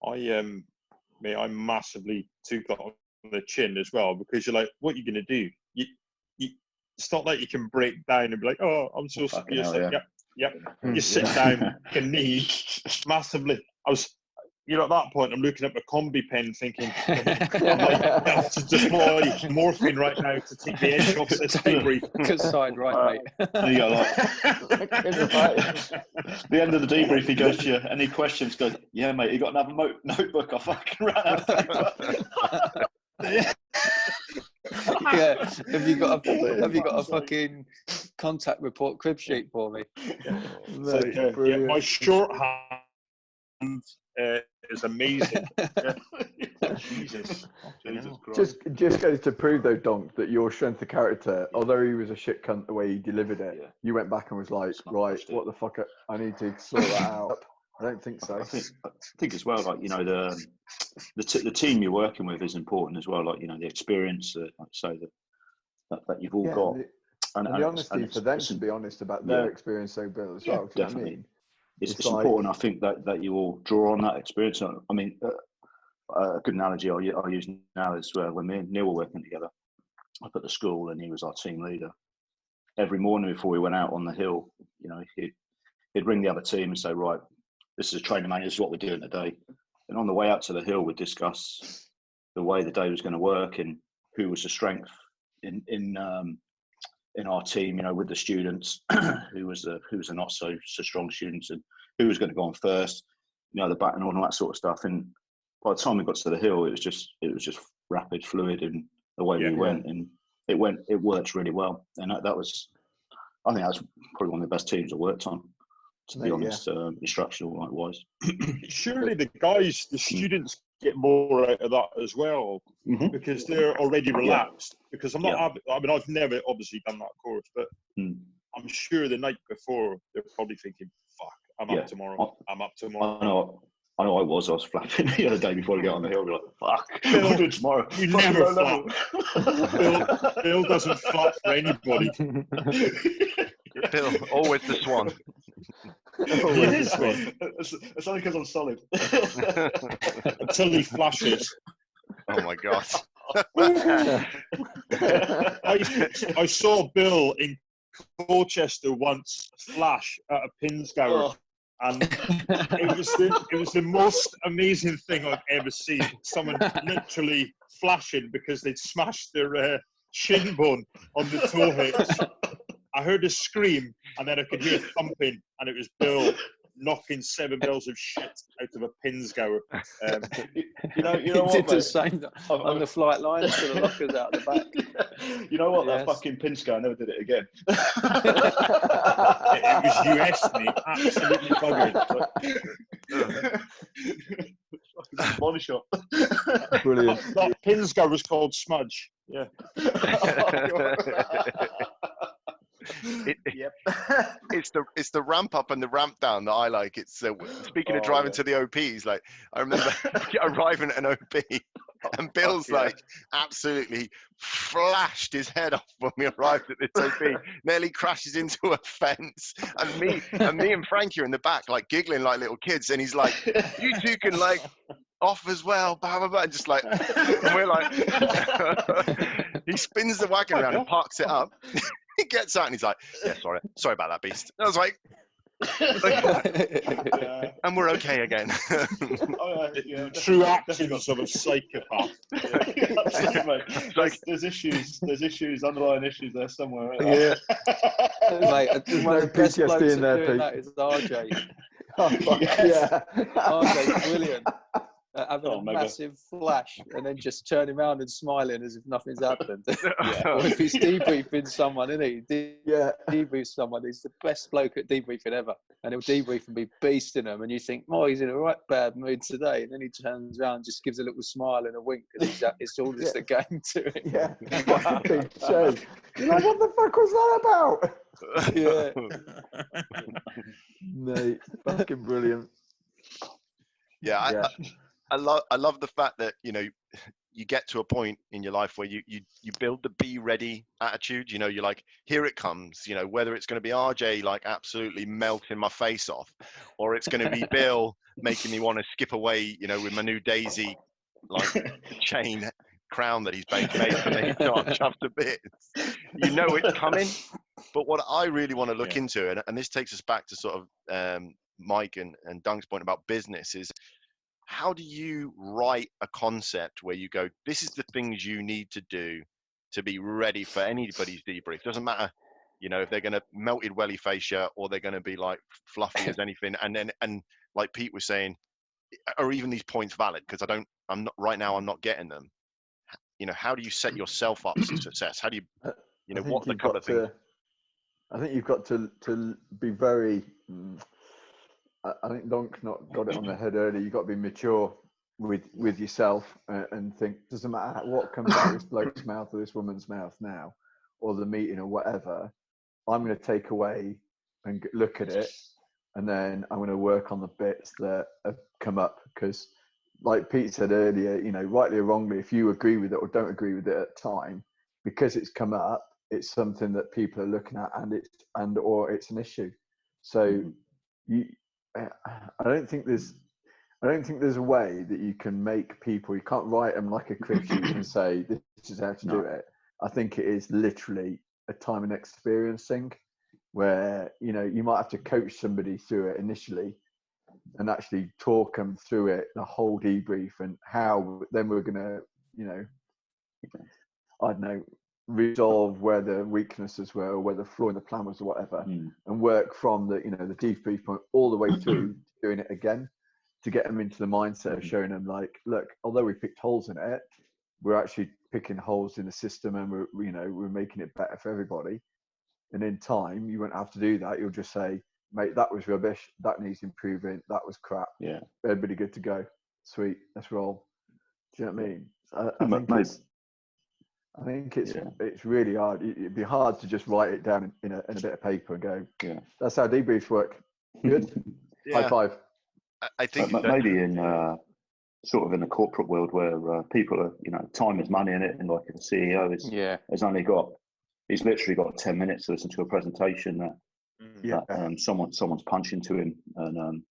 I massively took that on the chin as well, because you're like, what are you going to do? It's not like you can break down and be like, oh, I'm so serious. Like, yep. You sit down, your knee massively. You know, at that point, I'm looking at my combi pen thinking, I'm like, I have to deploy morphine right now to take the edge off this debrief. Good side, right, mate. There you go, like, the end of the debrief, he goes to you, any questions? Goes, yeah, mate, you got another notebook? I fucking ran out of paper. Yeah. Have you got a fucking contact report crib sheet for me? My shorthand is amazing. Jesus Christ. Just goes to prove though, Donk, that your strength of character, although he was a shit cunt the way he delivered it, you went back and was like, right, what the fuck? I need to sort that out. I don't think so. I think as well, like, you know, the team you're working with is important as well. Like, you know, the experience, like say that you've all got, and the honesty for them to be honest about their experience so well as well. Definitely. I mean? It's important, I think, that you all draw on that experience. I mean, a good analogy I'll use now is when me and Neil were working together up at the school, and he was our team leader. Every morning before we went out on the hill, you know, he'd ring the other team and say, right, this is a training manual, this is what we're doing today. And on the way out to the hill, we'd discuss the way the day was going to work and who was the strength in our team, you know, with the students, who was the not so strong students, and who was going to go on first, you know, the baton and all that sort of stuff. And by the time we got to the hill, it was just rapid, fluid, and the way we went, and it worked really well. And I think that was probably one of the best teams I worked on, to be honest, instructional likewise. Surely the students get more out of that as well, because they're already relaxed. Because I've never obviously done that course, but I'm sure the night before they're probably thinking, fuck, I'm up tomorrow. I know I was flapping the other day before I get on the hill. I'd be like, fuck, I'll do it tomorrow. You never flap. Bill doesn't flap for anybody. Bill, always the swan. He is one. It's only because I'm solid. Until he flashes. Oh my God. I saw Bill in Colchester once flash at a pin scour, and it was the most amazing thing I've ever seen. Someone literally flashing because they'd smashed their shin bone on the toe hitch. I heard a scream, and then I could hear thumping, and it was Bill knocking 7 bills of shit out of a pin scour. You know He what, did the mate? same on the flight line to the lockers out the back. You know what? Yes. That fucking pin scour never did it again. It was US, mate. Absolutely buggered. Body shop. Brilliant. That pin scour was called Smudge. Yeah. Yep. It's the ramp up and the ramp down that I like. It's speaking of driving to the OPs. Like I remember arriving at an OP, and Bill's like absolutely flashed his head off when we arrived at this OP. Nearly crashes into a fence, and me and Frankie are in the back like giggling like little kids. And he's like, "You two can like off as well, blah blah blah." And just like, and we're like, he spins the wagon around and parks it up. He gets out and he's like, "Yeah, sorry about that, beast." And I was like, and we're okay again. True actions of a psychopath. There's issues, underlying issues there somewhere. Yeah, mate. One of the best PTSD blokes in there, at doing Pete. that is RJ. Yeah. RJ's brilliant. Having a mega. massive flash and then just turning around and smiling as if nothing's happened. Or if he's debriefing someone, isn't he? Debrief someone. He's the best bloke at debriefing ever. And he'll debrief and be beasting them. And you think, oh, he's in a right bad mood today. And then he turns around and just gives a little smile and a wink. Because it's all just a game to him. Yeah. Big show. You're like, what the fuck was that about? Yeah. Mate, fucking brilliant. Yeah. I love the fact that you get to a point in your life where you build the be ready attitude. You're like, here it comes. Whether it's going to be RJ like absolutely melting my face off, or it's going to be Bill making me want to skip away. With my new Daisy like chain crown that he's made for me. I'm chuffed to bits. It's coming. But what I really want to look into, and this takes us back to sort of Mike and Dunk's point about business, is how do you write a concept where you go, this is the things you need to do to be ready for anybody's debrief? Doesn't matter, if they're going to melted welly fascia or they're going to be like fluffy as anything. And like Pete was saying, are even these points valid? Because I'm not getting them. How do you set yourself up for success? How do you, what the couple of things? I think you've got to be very, I think Donk not got it on the head earlier. You've got to be mature with yourself and think, doesn't matter what comes out of this bloke's mouth or this woman's mouth now, or the meeting or whatever, I'm going to take away and look at it, and then I'm going to work on the bits that have come up. Because like Pete said earlier, rightly or wrongly, if you agree with it or don't agree with it at the time, because it's come up, it's something that people are looking at, or it's an issue. So I don't think there's a way that you can make people. You can't write them like a crib sheet and say this is how to do it. I think it is literally a time and experience thing, where you might have to coach somebody through it initially, and actually talk them through it, the whole debrief, and how then we're gonna, I don't know, resolve where the weaknesses were or where the flaw in the plan was or whatever, and work from the the debrief point all the way through doing it again, to get them into the mindset of showing them like, look, although we picked holes in it, we're actually picking holes in the system, and we're making it better for everybody. And in time, you won't have to do that. You'll just say, mate, that was rubbish, that needs improving, that was crap, everybody good to go, sweet, let's roll. Do you know what I mean? I think it's really hard. It'd be hard to just write it down in a bit of paper and go, that's how debriefs work. Good. High five. I think maybe in sort of in the corporate world where people are, time is money in it, and like the CEO he's literally got 10 minutes to listen to a presentation that someone's punching to him, and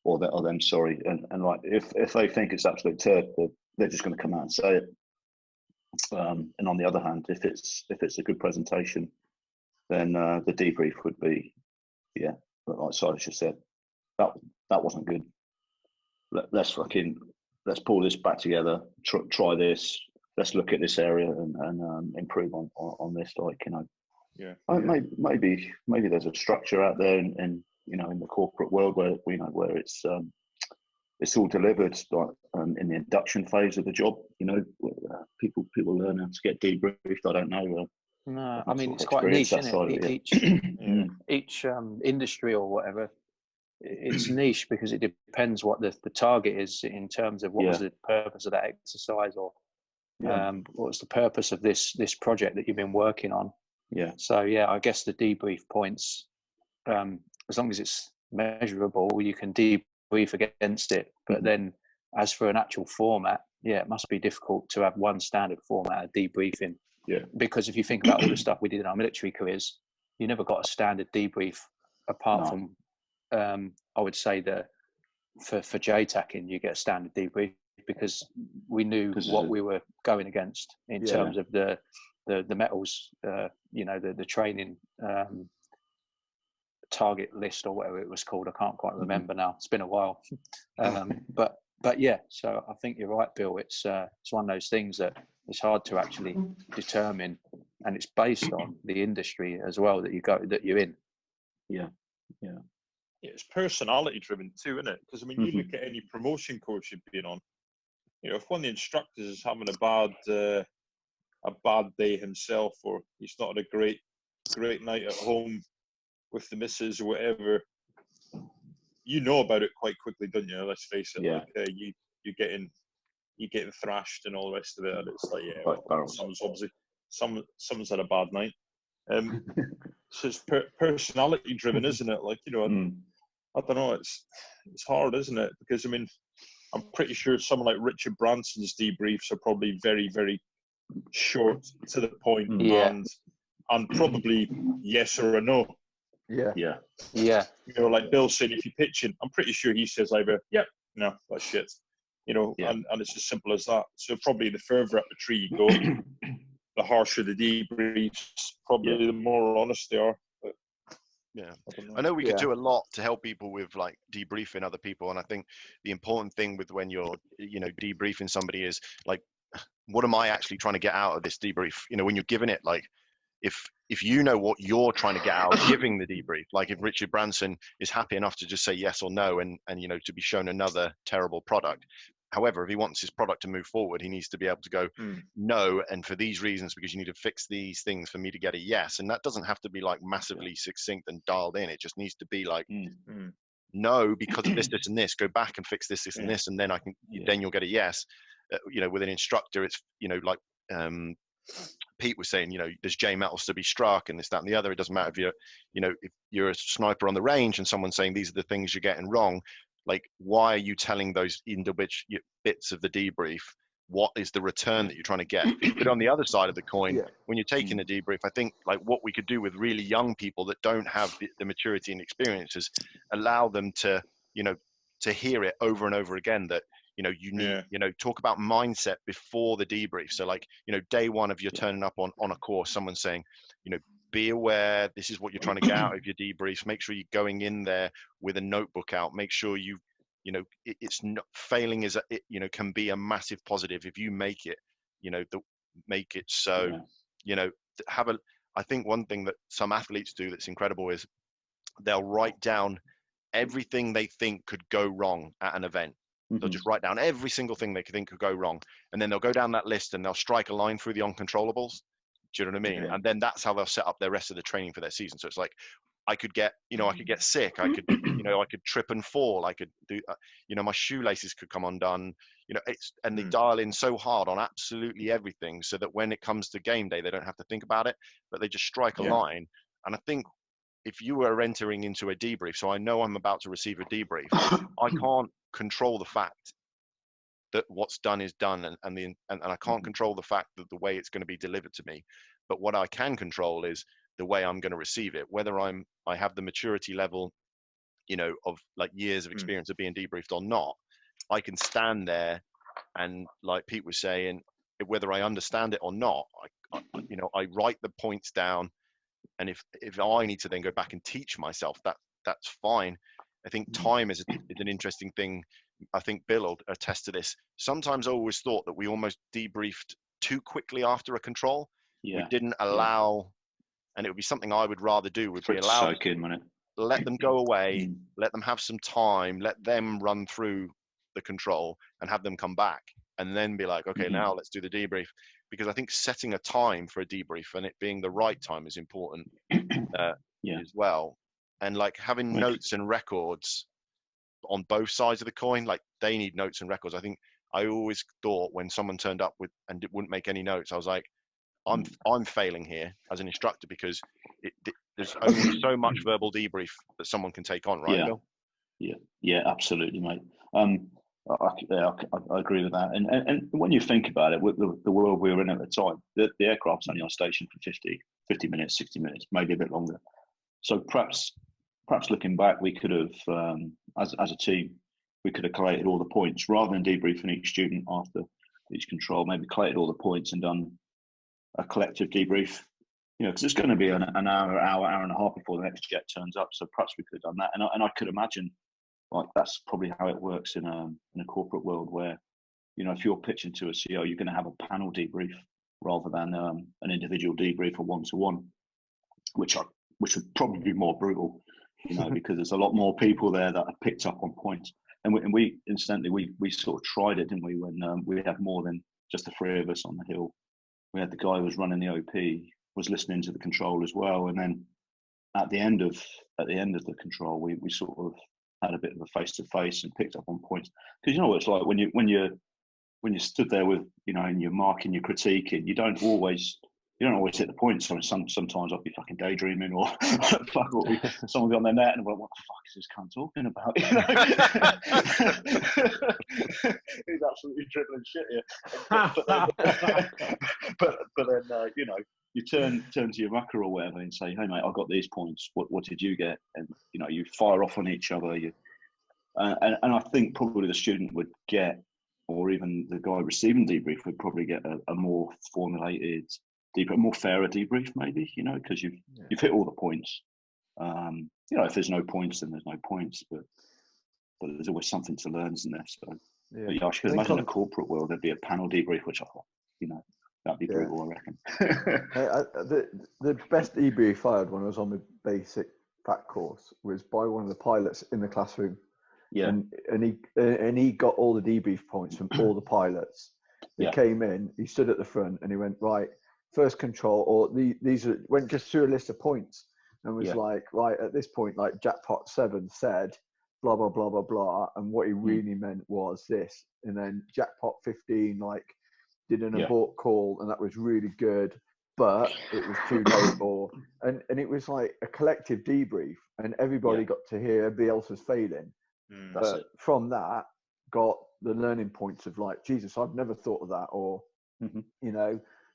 or them, sorry, and like if they think it's absolute turd, they're just going to come out and say it. And on the other hand, if it's a good presentation, then the debrief would be, like Silas just said, that wasn't good. Let's pull this back together. Try this. Let's look at this area and improve on this. Maybe there's a structure out there in the corporate world where it's all delivered in the induction phase of the job. People learn how to get debriefed. I don't know. No, I mean it's quite niche, isn't it? Each industry or whatever, it's niche because it depends what the target is in terms of what was the purpose of that exercise, or what's the purpose of this project that you've been working on. Yeah. So I guess the debrief points, as long as it's measurable, you can debrief against it. But then, as for an actual format, it must be difficult to have one standard format of debriefing. Yeah. Because if you think about all the stuff we did in our military careers, you never got a standard debrief apart from, I would say that for JTACing, you get a standard debrief because we knew what we were going against in terms of the metals, the training target list or whatever it was called. I can't quite remember now. It's been a while. But so I think you're right, Bill. It's one of those things that it's hard to actually determine, and it's based on the industry as well that you're in. Yeah, it's personality driven too, isn't it? Because you look at any promotion course you've been on. If one of the instructors is having a bad day himself, or he's not had a great night at home with the missus or whatever, about it quite quickly, don't you? Let's face it. Yeah. You're getting thrashed and all the rest of it, and it's like, someone's had a bad night. So it's personality driven, isn't it? Like, I don't know. It's hard, isn't it? Because I'm pretty sure someone like Richard Branson's debriefs are probably very, very short, to the point, and probably yes or a no. Yeah. Like Bill said, if you pitch in, I'm pretty sure he says either no, that's shit. And it's as simple as that. So probably the further up the tree you go, the harsher the debriefs, probably the more honest they are. But, I know we could do a lot to help people with like debriefing other people, and I think the important thing with when you're debriefing somebody is like, what am I actually trying to get out of this debrief? When you're giving it, like if you know what you're trying to get out of giving the debrief, like if Richard Branson is happy enough to just say yes or no and to be shown another terrible product. However, if he wants his product to move forward, he needs to be able to go no, and for these reasons, because you need to fix these things for me to get a yes. And that doesn't have to be like massively succinct and dialed in. It just needs to be like no, because of this, this, and this. Go back and fix this, this, and this, and then then you'll get a yes. With an instructor, it's like Pete was saying, there's J metals to be struck and this, that, and the other. It doesn't matter if you're a sniper on the range and someone's saying these are the things you're getting wrong. Like, why are you telling those individual bits of the debrief? What is the return that you're trying to get? But on the other side of the coin, when you're taking the debrief, I think like what we could do with really young people that don't have the maturity and experience is allow them to, to hear it over and over again, that you need, talk about mindset before the debrief. So like, day one of you turning up on a course, someone's saying, be aware, this is what you're trying to get out of your debriefs. Make sure you're going in there with a notebook out. Make sure it's not failing can be a massive positive if you make it, make it so, I think one thing that some athletes do that's incredible is they'll write down everything they think could go wrong at an event. They'll just write down every single thing they think could go wrong. And then they'll go down that list and they'll strike a line through the uncontrollables. Do you know what I mean? Yeah. And then that's how they'll set up their rest of the training for their season. So it's like, I could get sick. I could, I could trip and fall. I could do, my shoelaces could come undone. And they dial in so hard on absolutely everything so that when it comes to game day, they don't have to think about it, but they just strike a line. And I think if you were entering into a debrief, so I know I'm about to receive a debrief, I can't control the fact that what's done is done, and I can't control the fact that the way it's going to be delivered to me. But what I can control is the way I'm going to receive it, whether I have the maturity level, of like years of experience of being debriefed or not. I can stand there and, like Pete was saying, whether I understand it or not, I write the points down, And if I need to then go back and teach myself, that's fine. I think time is an interesting thing. I think Bill will attest to this. Sometimes I always thought that we almost debriefed too quickly after a control. We didn't allow, and it would be something I would rather do, would be allow, soak in, wouldn't it? Let them go away, let them have some time, let them run through the control and have them come back, and then be like, okay, now let's do the debrief. Because I think setting a time for a debrief and it being the right time is important as well. And like having notes and records on both sides of the coin, like they need notes and records. I think I always thought when someone turned up with and it wouldn't make any notes, I was like, I'm failing here as an instructor, because there's only so much verbal debrief that someone can take on, right, Bill? Yeah, absolutely, mate. I agree with that. And when you think about it, with the world we were in at the time, the aircraft's only on station for 50 minutes, 60 minutes, maybe a bit longer. So perhaps looking back, we could have, as a team, we could have collated all the points rather than debriefing each student after each control. Maybe collated all the points and done a collective debrief. Because it's going to be an hour and a half before the next jet turns up. So perhaps we could have done that. And I could imagine, like, that's probably how it works in a corporate world where, if you're pitching to a CEO, you're going to have a panel debrief rather than an individual debrief or one-to-one, which would probably be more brutal, because there's a lot more people there that are picked up on points. And we incidentally, we sort of tried it, didn't we, when we had more than just the three of us on the hill. We had the guy who was running the OP, was listening to the control as well. And then at the end of the control, we sort of had a bit of a face-to-face and picked up on points. Because what it's like when you stood there with, and you're marking, you're critiquing, you don't always hit the points. So sometimes I'll be fucking daydreaming or someone will be on their net and I'm like, what the fuck is this cunt talking about? He's absolutely dribbling shit here. But then you turn to your mucker or whatever and say, hey mate, I got these points. What did you get? And you fire off on each other. And I think probably the student would get, or even the guy receiving debrief would probably get a more formulated, deeper, more fairer debrief, maybe, because you've hit all the points. If there's no points, then there's no points, but there's always something to learn, isn't there? So, I should imagine in a corporate world there'd be a panel debrief, which I thought, that'd be brutal, I reckon. The best debrief I had when I was on the basic FAT course was by one of the pilots in the classroom. Yeah, and he got all the debrief points from all the pilots. He came in, he stood at the front, and he went, right, first control, or went just through a list of points and was like, right, at this point, like Jackpot 7 said, blah, blah, blah, blah, blah. And what he really meant was this. And then Jackpot 15, like, did an abort call, and that was really good, but it was too low for, and it was like a collective debrief, and everybody got to hear everybody else was failing. But from that, got the learning points of like, Jesus, I've never thought of that, or,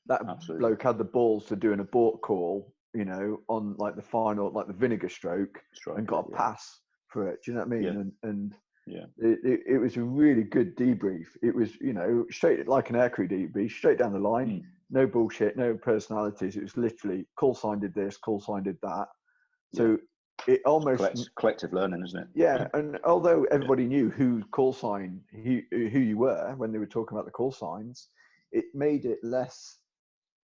that bloke had the balls to do an abort call, on like the final, like the vinegar stroke, and got a pass for it. Do you know what I mean? And it was a really good debrief. It was, straight like an aircrew debrief, straight down the line, no bullshit, no personalities. It was literally call sign did this, call sign did that. So it almost collective learning, isn't it? Yeah, and although everybody knew who call sign who you were when they were talking about the call signs, it made it less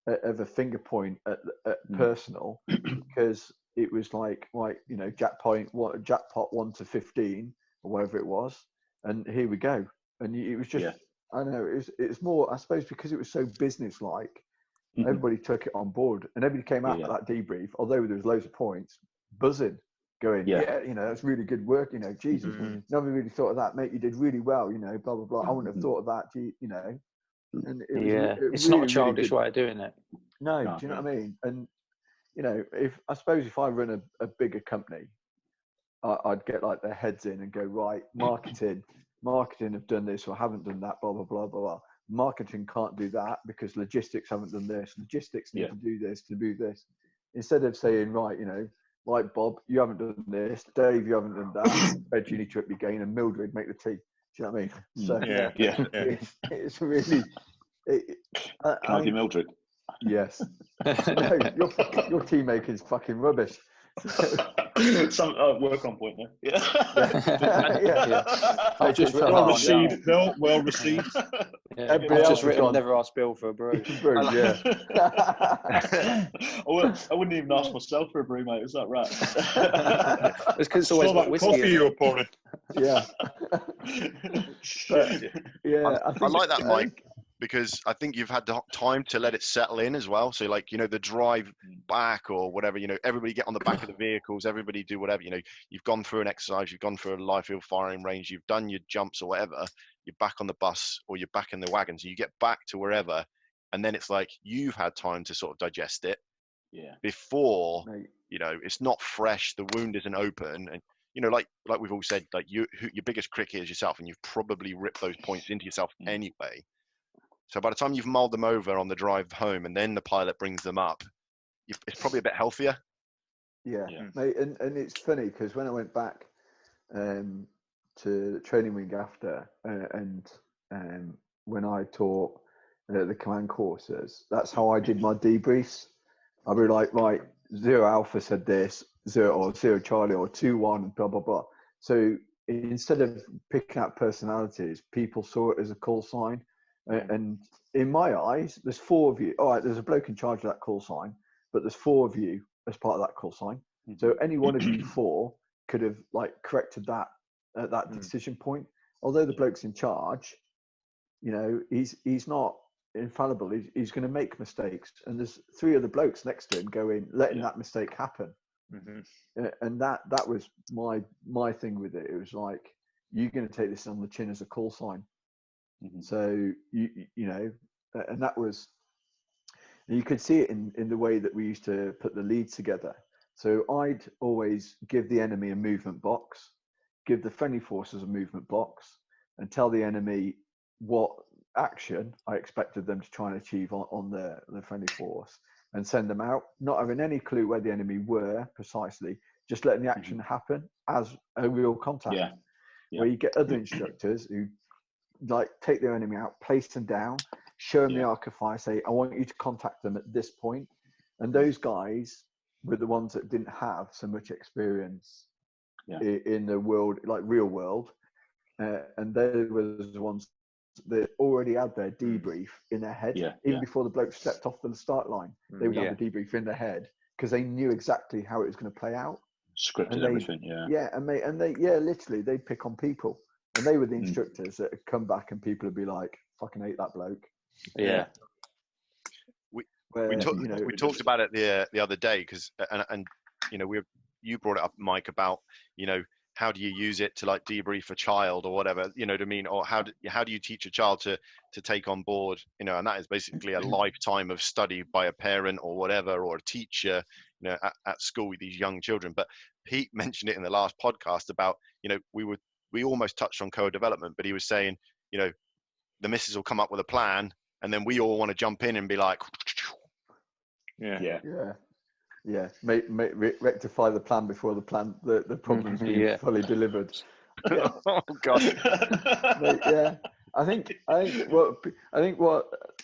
of a finger point at personal, because it was like jackpot 1 to 15 or whatever it was, and here we go. And it was just I don't know, it's more, I suppose, because it was so business-like. Everybody took it on board, and everybody came out of that debrief, although there was loads of points, buzzing, going, that's really good work, Jesus, nobody really thought of that, mate, you did really well, blah, blah, blah. I wouldn't have thought of that, And it's not a childish way of doing it. No, do you know what I mean? And, if I run a bigger company, I'd get like their heads in and go, right, marketing have done this or haven't done that, blah, blah, blah, blah, blah. Marketing can't do that because logistics haven't done this. Logistics need to do this. Instead of saying, right, like Bob, you haven't done this. Dave, you haven't done that. Ed, you need to up your game, and Mildred, make the tea. Do you know what I mean? So yeah. it's really. Can I give Mildred? Yes. No, your tea making is fucking rubbish. Some work on point there. Yeah. I've just written Well that received, Bill. Well received. I've just written never ask Bill for a brew. Yeah. I wouldn't even ask myself for a brew, mate. Is that right? It's because it's always Saw got that whiskey coffee in you it. were pouring. Yeah. But, yeah, I like that, Mike, because I think you've had the time to let it settle in as well. So, like, the drive back or whatever, everybody get on the back of the vehicles, everybody do whatever, you've gone through an exercise, you've gone through a live field firing range, you've done your jumps or whatever, you're back on the bus or you're back in the wagon. So you get back to wherever, and then it's like you've had time to sort of digest it before, it's not fresh, the wound isn't open. And, like we've all said, like your biggest critic is yourself, and you've probably ripped those points into yourself anyway. So by the time you've mulled them over on the drive home and then the pilot brings them up, it's probably a bit healthier. Yeah. Mate, and it's funny because when I went back to the training wing after and when I taught the command courses, that's how I did my debriefs. I'd be like, right, 0 Alpha said this, 0 Charlie or 2-1, blah, blah, blah. So instead of picking out personalities, people saw it as a call sign. And in my eyes, there's 4 of you. All right, there's a bloke in charge of that call sign, but there's 4 of you as part of that call sign. So any one of you 4 could have corrected that at that decision point. Although the bloke's in charge, he's not infallible. He's going to make mistakes, and there's 3 other blokes next to him letting that mistake happen. And that was my thing with it. It was like, you're going to take this on the chin as a call sign. So and that was, you could see it in the way that we used to put the leads together. So I'd always give the enemy a movement box, give the friendly forces a movement box, and tell the enemy what action I expected them to try and achieve on the friendly force, and send them out, not having any clue where the enemy were precisely, just letting the action happen as a real contact. Where you get other instructors who take their enemy out, place them down, show them the arc of fire, say, I want you to contact them at this point. And those guys were the ones that didn't have so much experience in the world, real world. And they were the ones that already had their debrief in their head, even before the bloke stepped off the start line. They would have the debrief in their head because they knew exactly how it was going to play out. Scripted everything, and they literally, they'd pick on people. And they were the instructors that would come back and people would be like, fucking hate that bloke. We talked about it the other day because you brought it up, Mike, about how do you use it to debrief a child or whatever, you know what I mean, or how do you teach a child to take on board, and that is basically a lifetime of study by a parent or whatever, or a teacher, at school with these young children. But Pete mentioned it in the last podcast about we almost touched on co-development, but he was saying, the missus will come up with a plan and then we all want to jump in and be like, rectify the plan before the problem's been fully delivered. Oh God. I think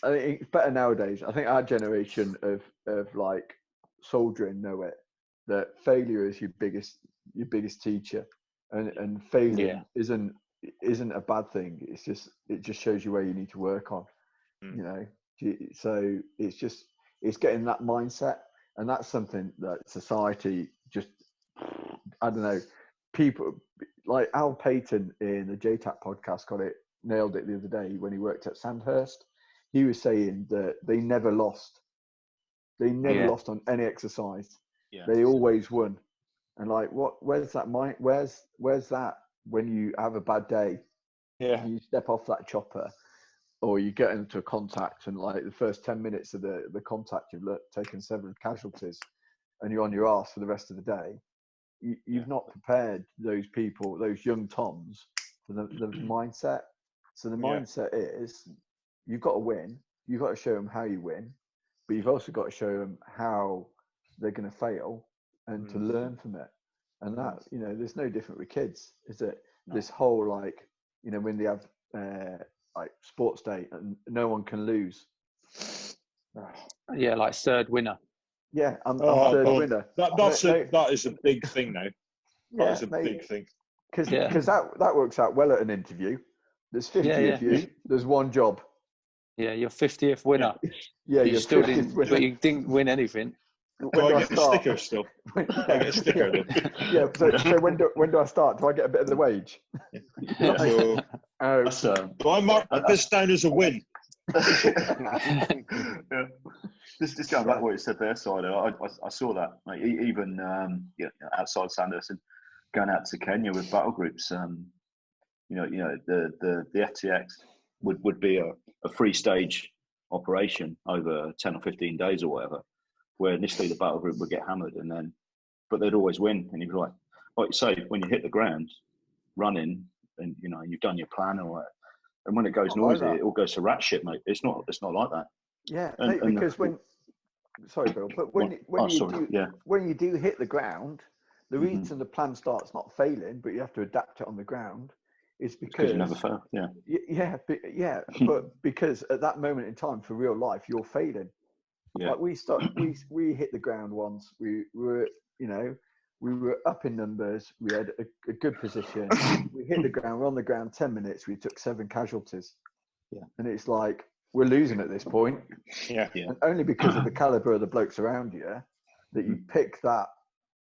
it's better nowadays. I think our generation of soldiering know it, that failure is your biggest teacher. And failing isn't a bad thing. It just shows you where you need to work on. So it's getting that mindset, and that's something that society just, I don't know, people like Al Payton in the JTAC podcast nailed it the other day when he worked at Sandhurst. He was saying that they never lost on any exercise. They always won. And where's that mind? Where's that when you have a bad day? You step off that chopper, or you get into a contact, and the first 10 minutes of the contact, you've taken several casualties, and you're on your arse for the rest of the day. You've not prepared those people, those young Toms, for the mindset. So the mindset is, you've got to win. You've got to show them how you win, but you've also got to show them how they're going to fail, and to learn from it. And that, there's no different with kids, is it? No. This whole when they have sports day and no one can lose, Yeah, like third winner. Yeah, I'm third winner. That is a big thing now. That is a big thing. Because that works out well at an interview. There's 50 of you. There's one job. Yeah, you're 50th winner. Yeah, you still didn't, winner. But you didn't win anything. Do I get a sticker still? I get a sticker though. Yeah. So when do I start? Do I get a bit of the wage? Do I mark this down as a win? Just going back to what you said there, Sido, I saw that. Like, even outside Sanderson, going out to Kenya with battle groups. The FTX would be a 3-stage operation over 10 or 15 days or whatever, where initially the battle group would get hammered but they'd always win. And you'd be like you say, when you hit the ground running and you've done your plan or whatever, and when it goes noisy, it all goes to rat shit, mate. It's not like that. Yeah, because sorry, Bill, but when you do hit the ground, the reason the plan starts not failing, but you have to adapt it on the ground, is because you never fail. But because at that moment in time, for real life, you're failing. Yeah. Like we hit the ground once. We were up in numbers. We had a good position. We hit the ground. We're on the ground 10 minutes. We took 7 casualties. Yeah. And it's like, we're losing at this point. Yeah. And only because of the caliber of the blokes around you that you pick that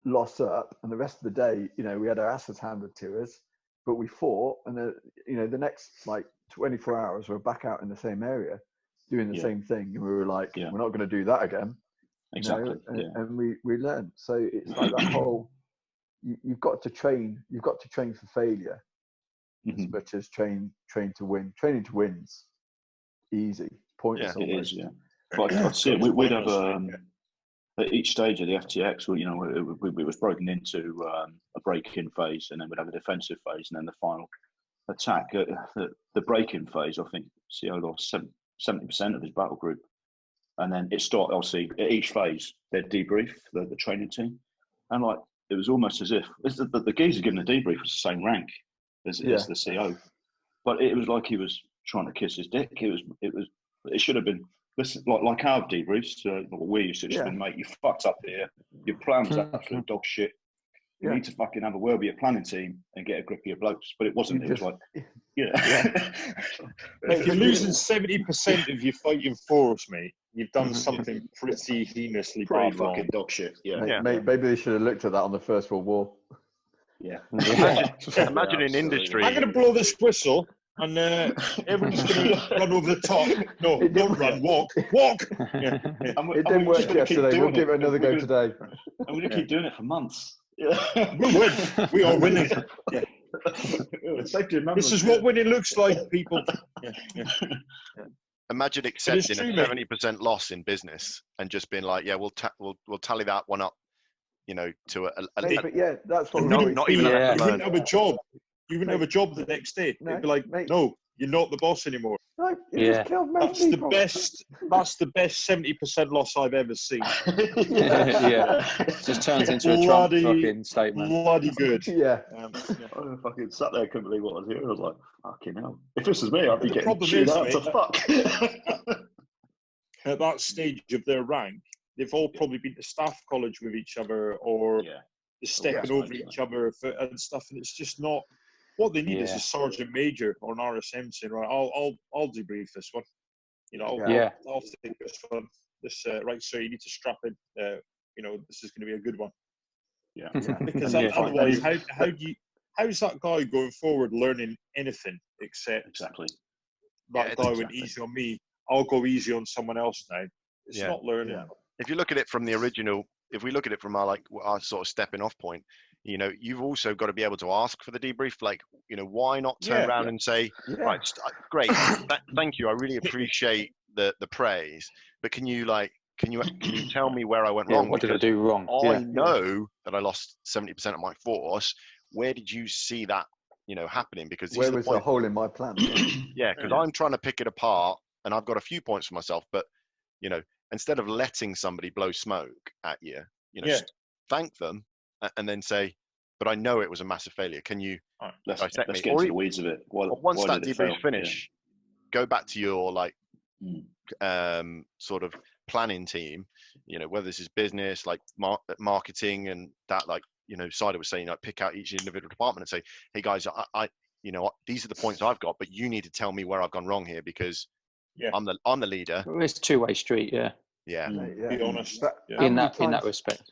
loss up, and the rest of the day, we had our asses handed to us, but we fought, and the next 24 hours we're back out in the same area doing the same thing, and we were like, we're not going to do that again. Exactly. And we learned. So it's like that whole, you've got to train for failure as much as train to win. Training to win's easy. Pointless. It is. Yeah. But I see it. We'd have at each stage of the FTX, it was broken into a break-in phase, and then we'd have a defensive phase, and then the final attack. The break-in phase, I think CO lost 70% of his battle group, and then it started. Obviously, at each phase, they'd debrief the training team, and it was almost as if the geezer giving the debrief was the same rank as the CO, but it was like he was trying to kiss his dick. It should have been. Listen, like our debriefs, what we used to just been, mate, you fucked up here. Your plan's absolute dog shit. You need to fucking have a word with your planning team and get a grip of your blokes. But it wasn't. It was like, if you're losing 70% of your fighting force, mate, you've done something pretty heinously pretty bad wrong. fucking dog shit. Mate, maybe they should have looked at that on the First World War. Imagine in industry. I'm going to blow this whistle. And everyone's going to run over the top. No, don't run. Walk. Yeah. It didn't work yesterday. We'll give it another go today. I'm going to keep doing it for months. We'll win. We are winning. Yeah. This is what winning looks like, people. Imagine accepting a 70% loss in business and just being like, we'll tally that one up, to a but that's what not even. You wouldn't have a job. You wouldn't have a job the next day. They'd be like, no, you're not the boss anymore. No, you just killed that's people. That's the best 70% loss I've ever seen. It just turns into a Trump fucking statement. Bloody good. Yeah. I fucking sat there, couldn't believe what I was hearing. I was like, fucking hell. If this was me, I'd be getting chewed out to fuck. At that stage of their rank, they've all probably been to staff college with each other, or stepping over each other and stuff, and it's just not. What they need is a sergeant major or an RSM saying, right, I'll debrief this one. I'll take this one. Right, so you need to strap in. This is going to be a good one. Yeah. Because otherwise, how's that guy going forward learning anything except that guy went easy on me? I'll go easy on someone else now. It's not learning. Yeah. If you look at it from the original, if we look at it from our sort of stepping off point, you've also got to be able to ask for the debrief. Why not turn around and say, right, great, thank you, I really appreciate the praise, but can you tell me where I went wrong? What did I do wrong? I know that I lost 70% of my force. Where did you see that, happening? Because where was the hole in my plan? Because I'm trying to pick it apart, and I've got a few points for myself, but instead of letting somebody blow smoke at you, thank them. And then say, but I know it was a massive failure. Can you dissect me? Let's get into the weeds of it. Once that debrief finish, go back to your sort of planning team, you know, whether this is business, like marketing and that, like, you know, Sider was saying, like, pick out each individual department and say, hey guys, I you know, these are the points I've got, but you need to tell me where I've gone wrong here, because I'm the leader. It's a two-way street. Yeah. Be honest. In that respect.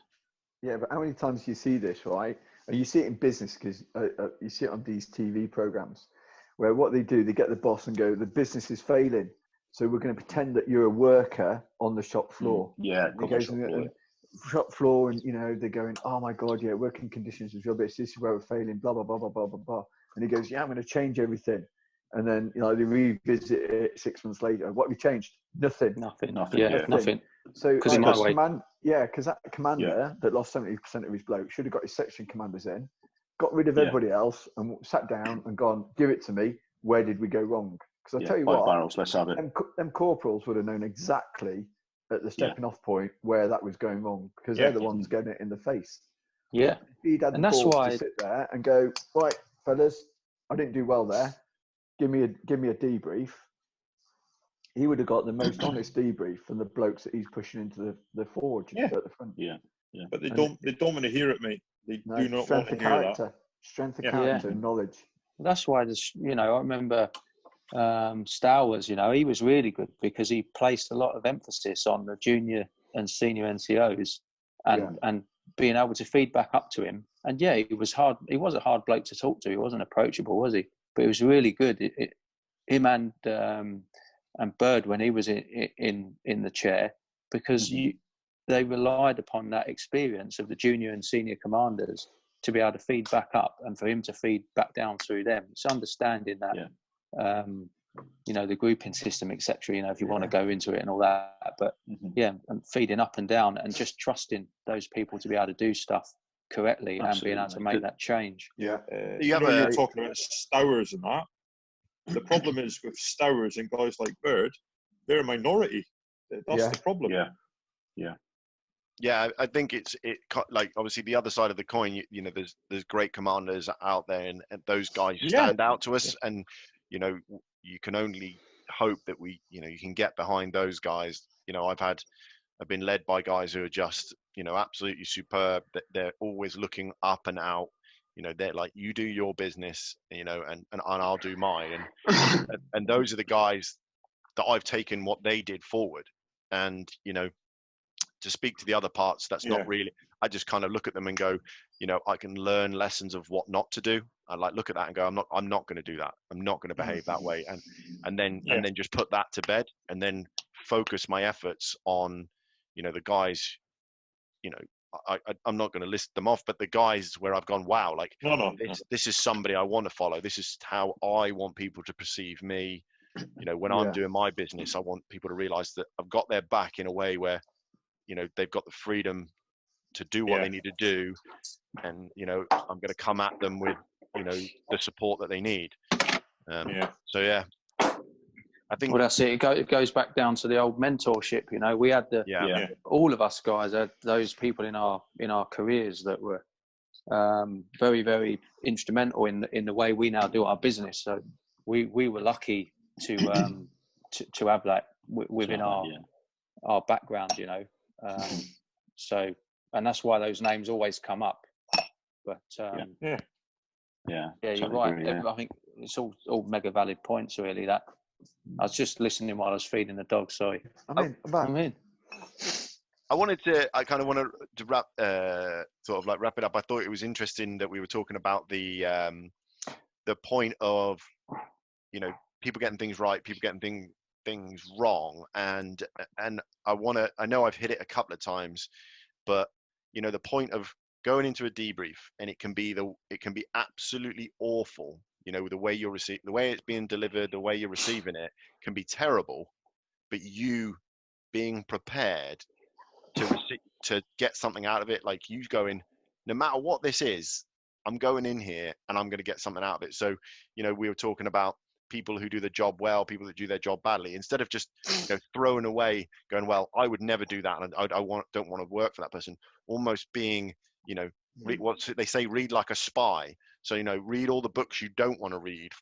Yeah, but how many times do you see this, right? And you see it in business, because you see it on these TV programs where what they do, they get the boss and go, the business is failing, so we're going to pretend that you're a worker on the shop floor. Shop floor, and you know, they're going, oh my god, yeah, working conditions is rubbish, this is where we're failing, blah blah blah blah blah blah blah. And he goes, yeah, I'm going to change everything. And then, you know, they revisit it 6 months later. What have we changed? Nothing. Yeah, nothing. So because that commander that lost 70% of his blokes should have got his section commanders in, got rid of everybody else, and sat down and gone, give it to me. Where did we go wrong? Because I tell you what, barrels, let's have it. Them corporals would have known exactly at the stepping off point where that was going wrong, because they're the ones getting it in the face. Yeah. He'd had the balls to sit there and go, right, fellas, I didn't do well there. Give me a debrief. He would have got the most honest debrief from the blokes that he's pushing into the forge at the front. Yeah. But they don't want to hear it, mate. They do not want to hear that. Strength of character and knowledge. That's why I remember Stowers, you know, he was really good because he placed a lot of emphasis on the junior and senior NCOs and being able to feed back up to him. And yeah, he was hard. He was a hard bloke to talk to. He wasn't approachable, was he? But it was really good. Him and Bird, when he was in the chair, because they relied upon that experience of the junior and senior commanders to be able to feed back up, and for him to feed back down through them. It's understanding that, you know, the grouping system, etc. You know, if you want to go into it and all that, but and feeding up and down, and just trusting those people to be able to do stuff correctly and being able to make that change. You're talking about Stowers and that. The problem is with Stowers and guys like Bird, they're a minority. That's the problem. Yeah, I think it like, obviously the other side of the coin. You know, there's great commanders out there, and those guys stand out to us, and you know, you can only hope that you can get behind those guys. You know, I've been led by guys who are just, you know, absolutely superb. That they're always looking up and out. You know, they're like, you do your business, you know, and I'll do mine. And those are the guys that I've taken what they did forward. And, you know, to speak to the other parts, that's not really, I just kind of look at them and go, you know, I can learn lessons of what not to do. I like look at that and go, I'm not going to do that. I'm not going to behave that way. And then just put that to bed, and then focus my efforts on, you know, the guys, you know, I'm not going to list them off, but the guys where I've gone, wow, like this is somebody I want to follow. This is how I want people to perceive me. You know, when I'm doing my business, I want people to realize that I've got their back in a way where, you know, they've got the freedom to do what they need to do. And, you know, I'm going to come at them with, you know, the support that they need. So, yeah. I think, well, that's it. It goes back down to the old mentorship. You know, we had all of us guys had those people in our careers that were very, very instrumental in the way we now do our business. So we were lucky to have that within our background. You know, so, and that's why those names always come up. But you're right. I think it's all mega valid points, really. That. I was just listening while I was feeding the dog. Sorry. I'm in. I kind of want to wrap it up. I thought it was interesting that we were talking about the point of, you know, people getting things right, people getting things wrong, and I know I've hit it a couple of times, but you know, the point of going into a debrief, and it can be absolutely awful. You know, the way the way it's being delivered, the way you're receiving it can be terrible, but you being prepared to get something out of it, like you going, no matter what this is, I'm going in here and I'm going to get something out of it. So, you know, we were talking about people who do the job well, people that do their job badly, instead of just, you know, throwing away, going, well, I would never do that, and I don't want to work for that person. Almost being, you know, what they say, read like a spy. So, you know, read all the books you don't want to read,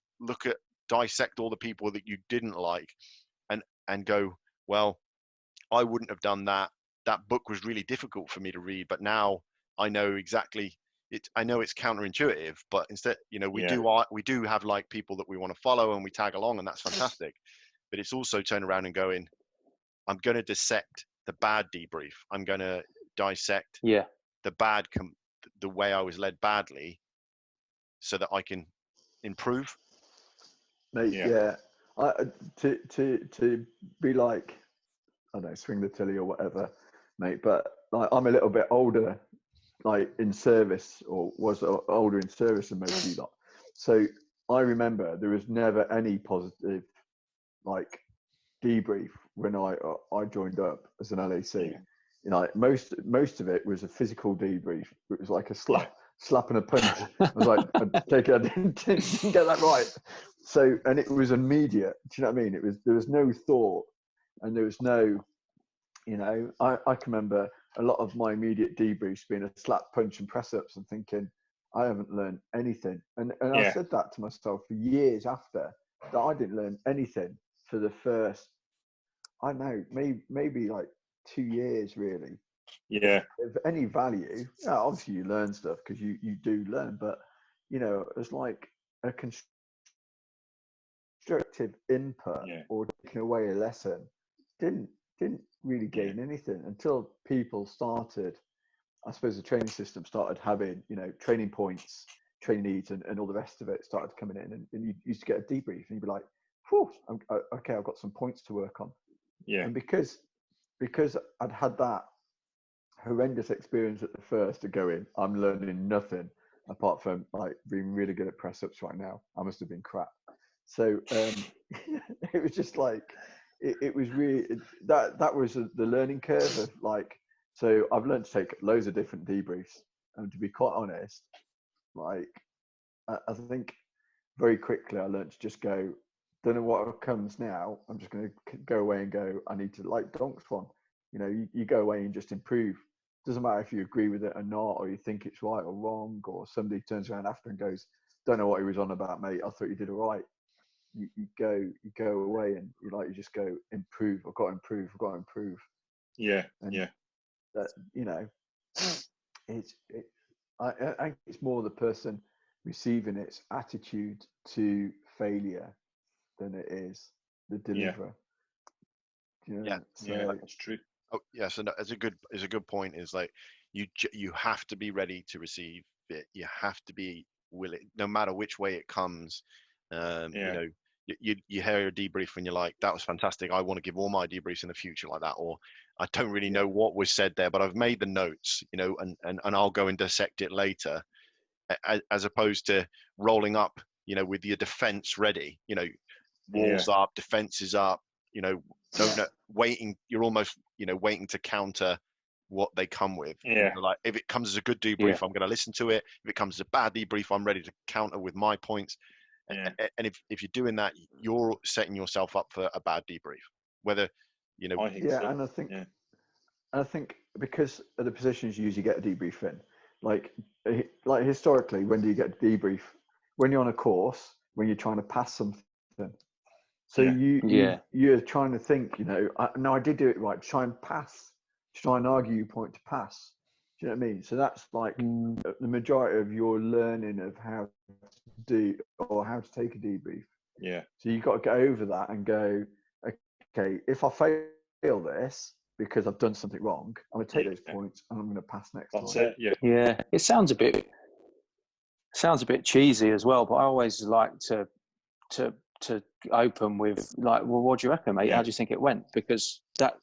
dissect all the people that you didn't like, and go, well, I wouldn't have done that. That book was really difficult for me to read, but now I know exactly it. I know it's counterintuitive, but instead, we do have like people that we want to follow and we tag along, and that's fantastic. But it's also turn around and going, I'm going to dissect the bad debrief. I'm going to dissect the bad, the way I was led badly, so that I can improve. Mate, to be like, I don't know, swing the tilly or whatever, mate. But like, I'm a little bit older, like in service, or was older in service than most of you lot. So I remember there was never any positive, like, debrief when I joined up as an LAC. Most of it was a physical debrief. It was like a slap and a punch. I was like, I didn't get that right. So, and it was immediate. Do you know what I mean? There was no thought, and there was no, I can remember a lot of my immediate debriefs being a slap, punch, and press ups, and thinking, I haven't learned anything. And I said that to myself for years after, that I didn't learn anything for the first, I don't know, maybe like 2 years really. Yeah. Of any value. Yeah, obviously you learn stuff because you do learn, but it's like a constructive input or taking away a lesson. Didn't really gain anything until people started, I suppose the training system started having, training points, training needs and all the rest of it started coming in, and you used to get a debrief and you'd be like, whew, okay, I've got some points to work on. Yeah. And because I'd had that horrendous experience at the first of going, I'm learning nothing apart from like being really good at press ups right now. I must have been crap. So it was just like, it was really, that was the learning curve of like, so I've learned to take loads of different debriefs, and to be quite honest, like I think very quickly I learned to just go, don't know what comes now, I'm just going to go away and go, I need to, like Donk's one, you go away and just improve. Doesn't matter if you agree with it or not, or you think it's right or wrong, or somebody turns around after and goes, don't know what he was on about, mate, I thought you did all right. You go away and you just go, improve, I've got to improve. Yeah. And yeah. That, I think it's more the person receiving its attitude to failure than it is the deliverer. Yeah, that's true. Oh yes, and as a good point is like you have to be ready to receive it. You have to be willing, no matter which way it comes. You hear a debrief and you're like, that was fantastic. I want to give all my debriefs in the future like that, or I don't really know what was said there, but I've made the notes, and I'll go and dissect it later, as opposed to rolling up, with your defense ready, walls up, defenses up, waiting. You're almost, waiting to counter what they come with. Like if it comes as a good debrief, I'm going to listen to it. If it comes as a bad debrief, I'm ready to counter with my points. And if you're doing that, you're setting yourself up for a bad debrief. Whether I think so. And I think because of the positions you usually get a debrief in, like historically, when do you get a debrief? When you're on a course, when you're trying to pass something. So you're trying to think, I did do it right. Try and pass. Try and argue your point to pass. Do you know what I mean? So that's like the majority of your learning of how to do or how to take a debrief. Yeah. So you've got to get over that and go, okay, if I fail this because I've done something wrong, I'm going to take those points and I'm going to pass next time. That's it. Yeah. Yeah. It sounds a bit cheesy as well, but I always like to open with like, well, what do you reckon, mate? How do you think it went? Because that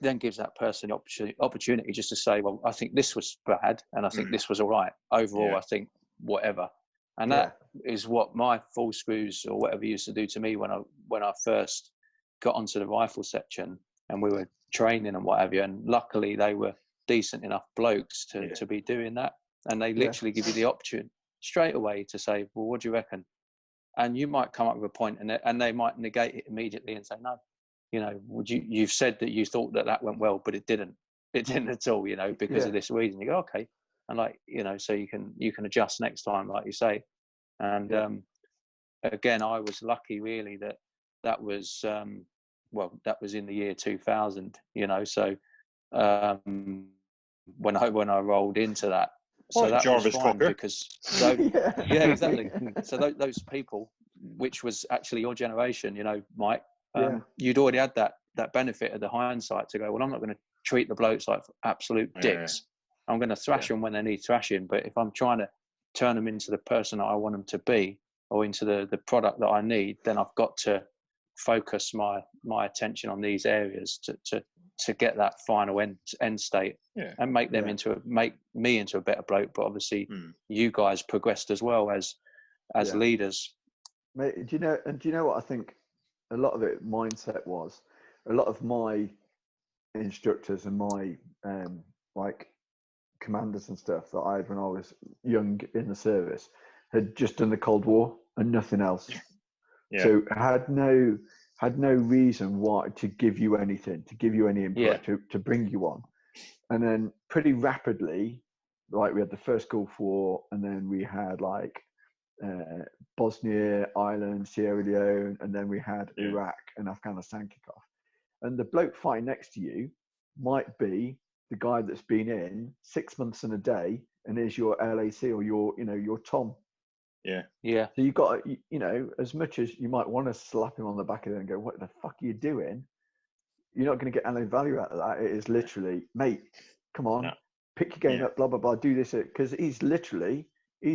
then gives that person the opportunity just to say, well, I think this was bad and I think this was all right. Overall, I think whatever. And that is what my full screws or whatever used to do to me when I first got onto the rifle section and we were training and what have you. And luckily they were decent enough blokes to be doing that. And they literally give you the option straight away to say, well, what do you reckon? And you might come up with a point and they might negate it immediately and say, no, you've said that you thought that went well, but it didn't at all, because of this reason. You go, okay. And like, so you can adjust next time, like you say. And again, I was lucky really that was well, that was in the year 2000, you know, so when I rolled into that, so that Jarvis was fine Cocker. because yeah, exactly. So those people, which was actually your generation, you know, Mike, you'd already had that benefit of the hindsight to go, well, I'm not going to treat the blokes like absolute dicks. I'm going to thrash them when they need thrashing, but if I'm trying to turn them into the person that I want them to be, or into the product that I need, then I've got to focus my attention on these areas to get that final end state, and make them make me into a better bloke. But obviously, you guys progressed as well as leaders. Mate, do you know what I think? A lot of it mindset was. A lot of my instructors and my like commanders and stuff that I had when I was young in the service had just done the Cold War and nothing else. So had no reason why to give you anything, to give you any input, to bring you on. And then pretty rapidly, like we had the first Gulf War, and then we had like Bosnia, Ireland, Sierra Leone, and then we had Iraq and Afghanistan kick off. And the bloke fighting next to you might be the guy that's been in 6 months and a day and is your LAC or your Tom. So you got, you know, as much as you might want to slap him on the back of it and go, what the fuck are you doing? You're not going to get any value out of that. It is literally, mate, come on, pick your game up, blah, blah, blah, do this. Because he's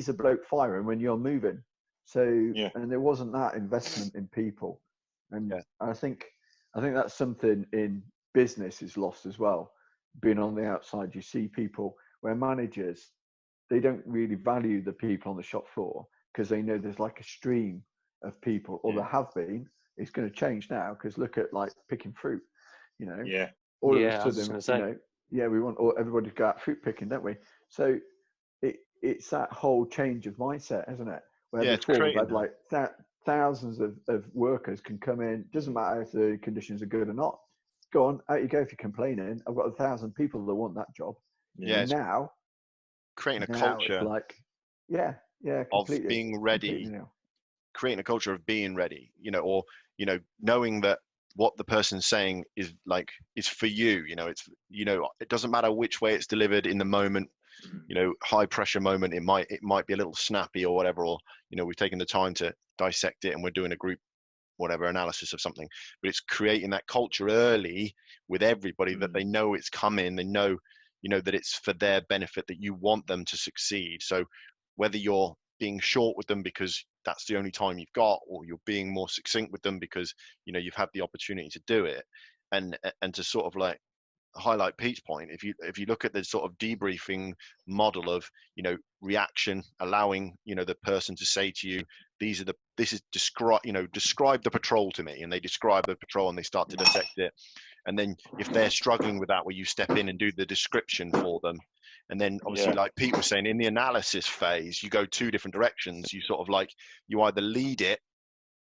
a bloke firing when you're moving. So, and there wasn't that investment in people. And I think that's something in business is lost as well. Being on the outside, you see people where managers, they don't really value the people on the shop floor because they know there's like a stream of people, or there have been. It's going to change now because look at like picking fruit, you know. All of a sudden, you know, we want everybody to go out fruit picking, don't we? So it's that whole change of mindset, isn't it? Where before we've had like thousands of workers can come in. Doesn't matter if the conditions are good or not. Go on, out you go if you're complaining. I've got 1,000 people that want that job. And now creating a culture like of being ready, creating a culture of being ready, you know, or, you know, knowing that what the person's saying is for you, you know, it's, you know, it doesn't matter which way it's delivered in the moment, you know, high pressure moment, it might be a little snappy or whatever, or, you know, we've taken the time to dissect it and we're doing a group whatever analysis of something, but it's creating that culture early with everybody that they know it's coming, they know, you know, that it's for their benefit, that you want them to succeed. So whether you're being short with them because that's the only time you've got, or you're being more succinct with them because, you know, you've had the opportunity to do it, and to sort of like highlight Pete's point, if you look at the sort of debriefing model of, you know, reaction, allowing, you know, the person to say to you, describe the patrol to me, and they describe the patrol and they start to dissect it, and then if they're struggling with that, where you step in and do the description for them, and then obviously like Pete was saying, in the analysis phase you go two different directions. You sort of like, you either lead it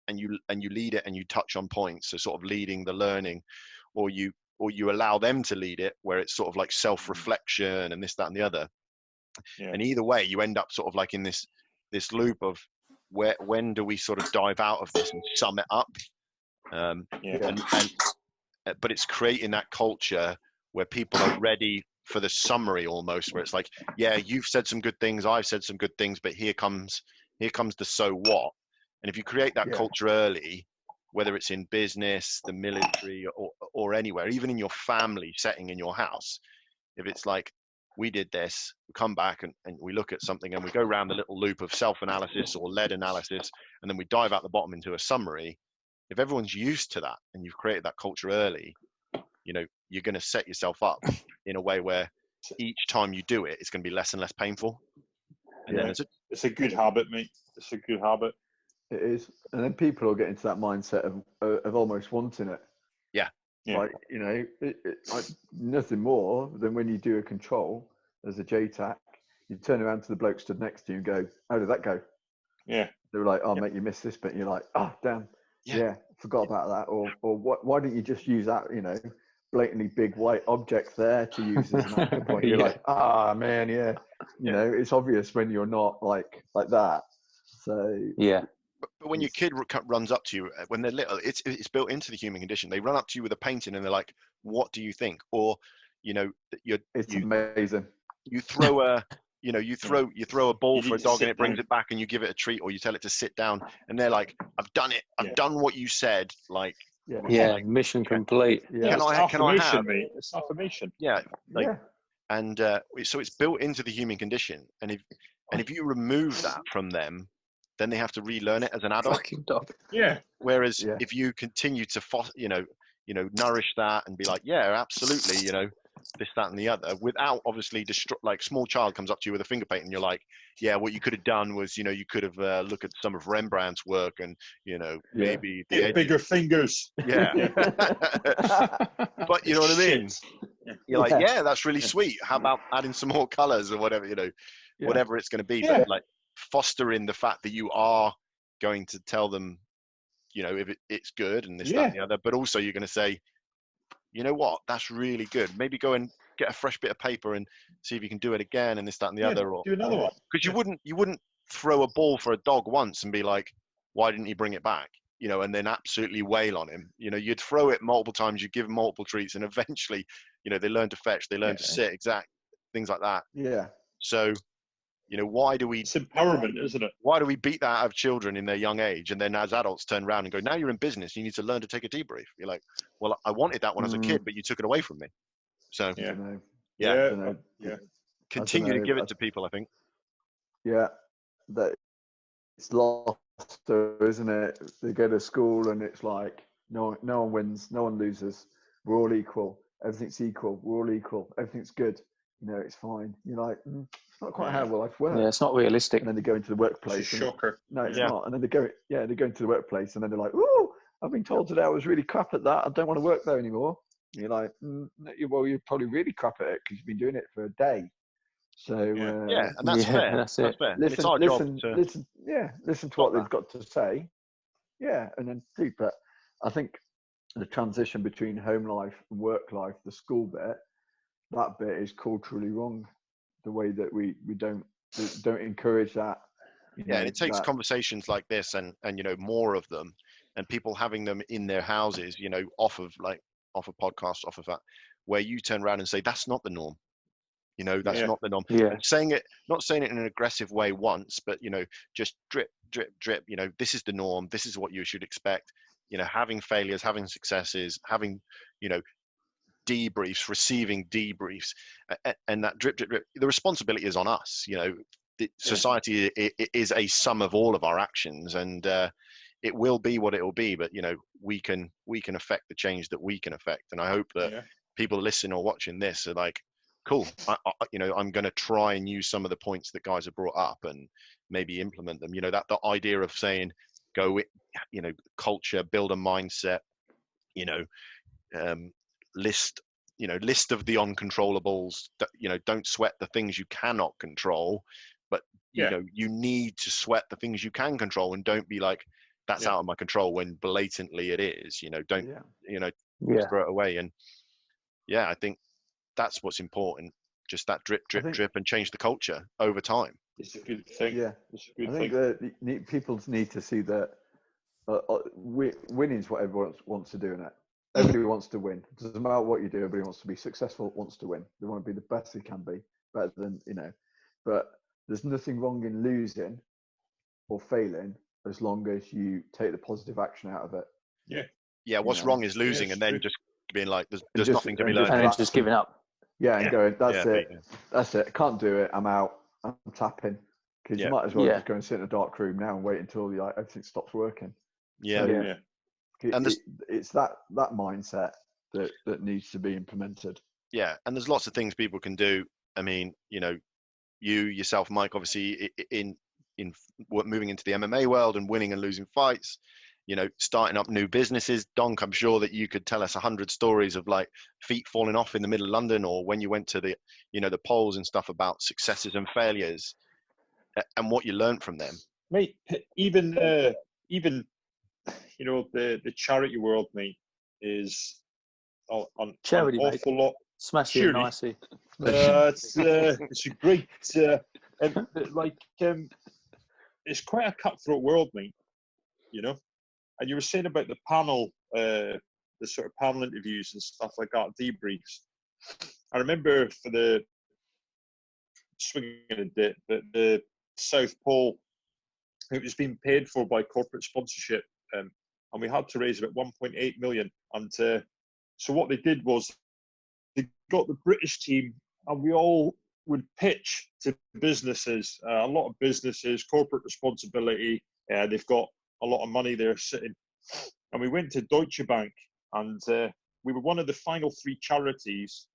and you lead it and you touch on points, so sort of leading the learning, or you allow them to lead it, where it's sort of like self-reflection and this, that, and the other. And either way, you end up sort of like in this loop of when do we sort of dive out of this and sum it up? But it's creating that culture where people are ready for the summary almost, where it's like, yeah, you've said some good things, I've said some good things, but here comes the so what. And if you create that culture early, whether it's in business, the military, or anywhere, even in your family setting in your house, if it's like, we did this, we come back and we look at something and we go around the little loop of self-analysis or lead analysis, and then we dive out the bottom into a summary. If everyone's used to that and you've created that culture early, you know, you're going to set yourself up in a way where each time you do it, it's going to be less and less painful. And then it's a good habit, mate. It's a good habit. It is. And then people will get into that mindset of almost wanting it. Like, you know, nothing more than when you do a control as a JTAC, you turn around to the bloke stood next to you and go, how did that go? They were like, oh, mate, you missed this bit. And you're like, oh, damn. Forgot about that. Or why didn't you just use that, you know, blatantly big white object there to use as an anchor point? You're like, man, you know, it's obvious when you're not like that. So But when your kid runs up to you when they're little, it's built into the human condition. They run up to you with a painting and they're like, "What do you think?" Or, it's amazing. You throw a you throw a ball for a dog and it brings it back, and you give it a treat, or you tell it to sit down, and they're like, "I've done it. I've done what you said." Like, mission complete. Can I have? Mate. It's affirmation. Yeah, and so it's built into the human condition, and if you remove that from them, then they have to relearn it as an adult. Fucking dog. Yeah. Whereas if you continue to nourish that and be like, yeah, absolutely, this, that, and the other, without obviously like small child comes up to you with a finger paint and you're like, yeah, what you could have done was, you could have looked at some of Rembrandt's work and, maybe the bigger fingers. Yeah. But you know what I mean? You're like, yeah, that's really sweet. How about adding some more colors or whatever, whatever it's going to be. Yeah. But like fostering the fact that you are going to tell them, if it's good and this, that, and the other, but also you're going to say, you know what, that's really good. Maybe go and get a fresh bit of paper and see if you can do it again and this, that, and the other. Or do another one. Because you wouldn't throw a ball for a dog once and be like, why didn't he bring it back? And then absolutely wail on him. You'd throw it multiple times, you'd give him multiple treats, and eventually, they learn to fetch, they learn to sit, exact things like that. Yeah. So, why do we? It's empowerment, isn't it? Why do we beat that out of children in their young age, and then as adults turn around and go, now you're in business, you need to learn to take a debrief. You're like, well, I wanted that when I was a kid, but you took it away from me. So continue to give it to people, I think. Yeah, that it's lost, isn't it? They go to school and it's like no one wins, no one loses. We're all equal. Everything's equal. We're all equal. Everything's good. It's fine. You're like, it's not quite how life works. Yeah, it's not realistic. And then they go into the workplace. It's a shocker. No, it's not. And then they go into the workplace, and then they're like, "Oh, I've been told today I was really crap at that. I don't want to work there anymore." And you're like, well, you're probably really crap at it because you've been doing it for a day. So and that's fair. That's it. Fair. Listen to what they've got to say. Yeah, and then do. But I think the transition between home life and work life, the school bit, that bit is culturally wrong. The way that we don't encourage that. And it takes conversations like this and more of them, and people having them in their houses, off of podcasts, off of that, where you turn around and say that's not the norm. That's not the norm. Yeah. And not saying it in an aggressive way once, but just drip, drip, drip. This is the norm. This is what you should expect. Having failures, having successes, having debriefs, receiving debriefs, and that drip, drip, drip. The responsibility is on us. Society is a sum of all of our actions, and it will be what it will be. But we can affect the change that we can affect, and I hope that people listening or watching this are like, cool. I'm going to try and use some of the points that guys have brought up and maybe implement them. That the idea of saying, go, culture, build a mindset. List of the uncontrollables. Don't sweat the things you cannot control, but you need to sweat the things you can control, and don't be like, that's out of my control when blatantly it is. Don't throw it away. And I think that's what's important. Just that drip, drip, drip, and change the culture over time. It's a good thing. Yeah, it's a good thing. That people need to see that winning is what everyone wants to do in it. Everybody wants to win. It doesn't matter what you do. Everybody wants to be successful, wants to win. They want to be the best they can be, better than, But there's nothing wrong in losing or failing as long as you take the positive action out of it. Yeah. Yeah, what's wrong is losing and then just being like, there's nothing to be learned. And then just giving up. Yeah, and going, that's it. I can't do it. I'm out. I'm tapping. Because you might as well just go and sit in a dark room now and wait until everything stops working. Yeah. And it's that mindset that needs to be implemented. Yeah, and there's lots of things people can do. I mean, you yourself, Mike, obviously in moving into the MMA world and winning and losing fights, starting up new businesses. Donk, I'm sure that you could tell us 100 stories of like feet falling off in the middle of London, or when you went to the polls and stuff about successes and failures and what you learned from them. Mate, even the charity world, mate, is on charity, an awful lot. Smash it nicely. It's a great, it's quite a cutthroat world, mate. you know. And you were saying about the panel, the sort of panel interviews and stuff like that, debriefs. I remember for the swinging a bit, but the South Pole, it was being paid for by corporate sponsorship, and we had to raise about 1.8 million. And so what they did was they got the British team, and we all would pitch to businesses, a lot of businesses, corporate responsibility. They've got a lot of money there sitting. And we went to Deutsche Bank, and we were one of the final 3 charities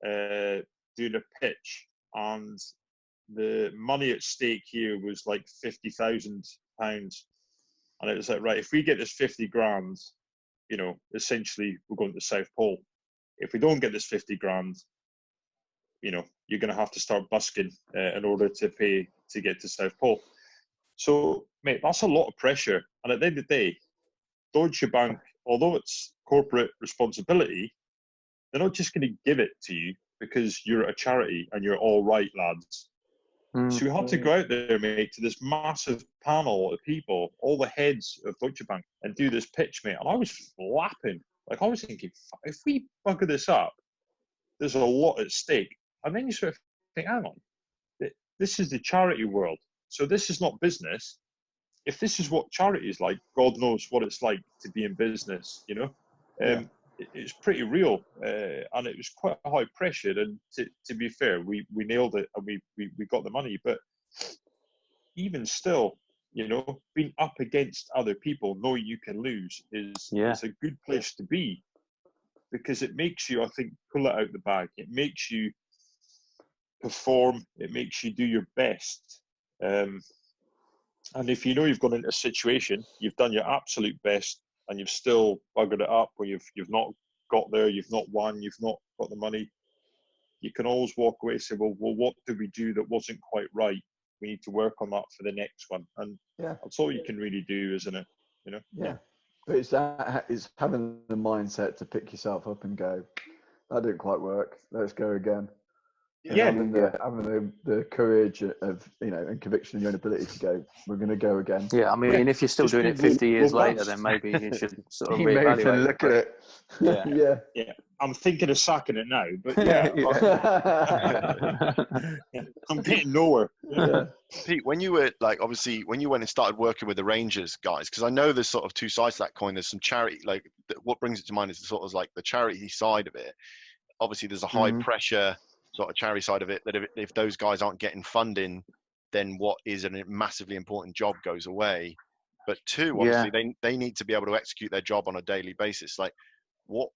doing a pitch. And the money at stake here was like £50,000. And it was like, right, if we get this 50 grand, you know, essentially we're going to the South Pole. If we don't get this 50 grand, you know, you're going to have to start busking in order to pay to get to South Pole. So, mate, that's a lot of pressure. And at the end of the day, Deutsche Bank, although it's corporate responsibility, they're not just going to give it to you because you're a charity and you're all right, lads. So we had to go out there, mate, to this massive panel of people, all the heads of Deutsche Bank, and do this pitch, mate. And I was flapping. Like, I was thinking, if we bugger this up, there's a lot at stake. And then you sort of think, hang on, this is the charity world. So this is not business. If this is what charity is like, God knows what it's like to be in business, you know? It's pretty real, and it was quite high pressure. And to be fair, we nailed it, and we got the money. But even still, you know, being up against other people, knowing you can lose is a good place to be, because it makes you, I think, pull it out the bag. It makes you perform. It makes you do your best. And if you know you've gone into a situation, you've done your absolute best, and you've still buggered it up, or you've not got there, you've not won, you've not got the money, you can always walk away and say, well, what did we do that wasn't quite right? We need to work on that for the next one. And that's all you can really do, isn't it? You know? Yeah. But it's having the mindset to pick yourself up and go, that didn't quite work, let's go again. Having the courage of, you know, and conviction in your own ability to go, we're going to go again. Yeah, I mean, if you're still doing it 50 years later, then maybe you should sort of reevaluate. Look at it. Yeah. I'm thinking of sacking it now, but I'm getting nowhere. Pete, when you were obviously when you went and started working with the Rangers guys, because I know there's sort of 2 sides to that coin. There's some charity, what brings it to mind is sort of like the charity side of it. Obviously, there's a high pressure sort of charity side of it, that if those guys aren't getting funding, then what is a massively important job goes away. But 2, obviously, they need to be able to execute their job on a daily basis. Like, what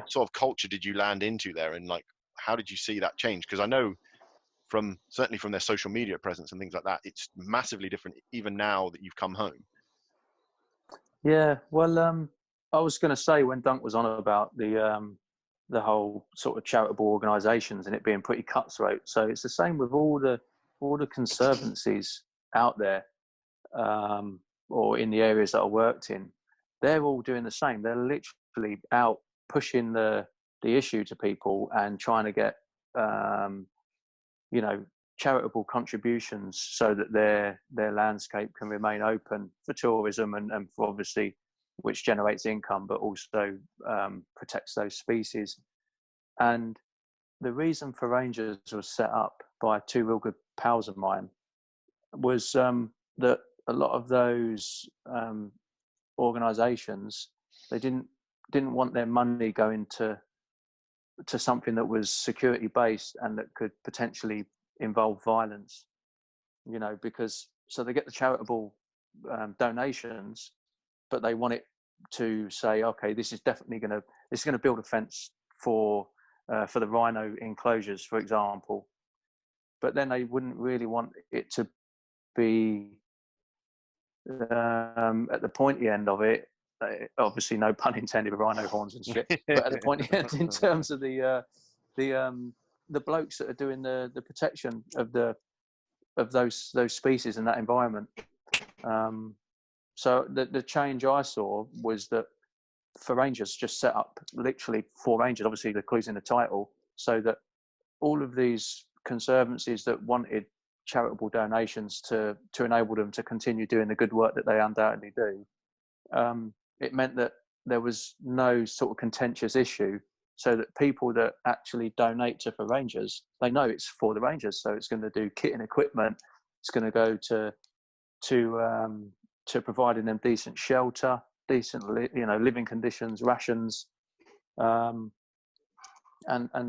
sort of culture did you land into there, and like, how did you see that change? Because I know certainly from their social media presence and things like that, it's massively different even now that you've come home. Yeah, well, I was going to say, when Dunk was on about the whole sort of charitable organisations and it being pretty cutthroat. So it's the same with all the conservancies out there, or in the areas that I worked in. They're all doing the same. They're literally out pushing the issue to people and trying to get, you know, charitable contributions so that their landscape can remain open for tourism and for, obviously, which generates income, but also protects those species. And the reason for Rangers was set up by 2 real good pals of mine was that a lot of those organisations, they didn't want their money going to something that was security based and that could potentially involve violence, you know, because so they get the charitable donations, but they want it to say, okay, this is definitely going to build a fence for the rhino enclosures, for example. But then they wouldn't really want it to be at the pointy end of it. Obviously, no pun intended with rhino horns and shit. But at the pointy end, in terms of the blokes that are doing the protection of those species in that environment. So the change I saw was that for Rangers, just set up literally for Rangers, obviously the clue's in the title, so that all of these conservancies that wanted charitable donations to enable them to continue doing the good work that they undoubtedly do, it meant that there was no sort of contentious issue, so that people that actually donate to for Rangers, they know it's for the Rangers, so it's going to do kit and equipment. It's going to go to providing them decent shelter, decent living conditions, rations, and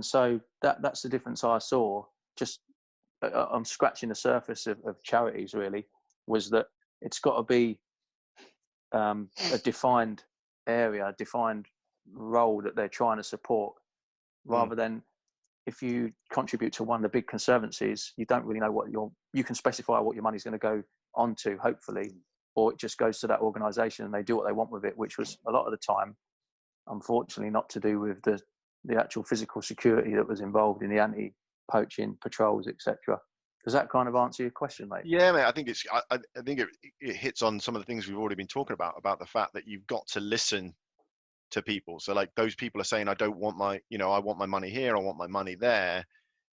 so that's the difference I saw. Just I'm scratching the surface of charities. Really, was that it's got to be a defined area, a defined role that they're trying to support, rather than if you contribute to one of the big conservancies, you don't really know you can specify what your money's going to go onto, hopefully, or it just goes to that organisation and they do what they want with it, which was a lot of the time, unfortunately, not to do with the actual physical security that was involved in the anti-poaching patrols, etc. Does that kind of answer your question, mate? Yeah, mate. I think I think it hits on some of the things we've already been talking about the fact that you've got to listen to people. So like those people are saying, I don't want my, I want my money here, I want my money there.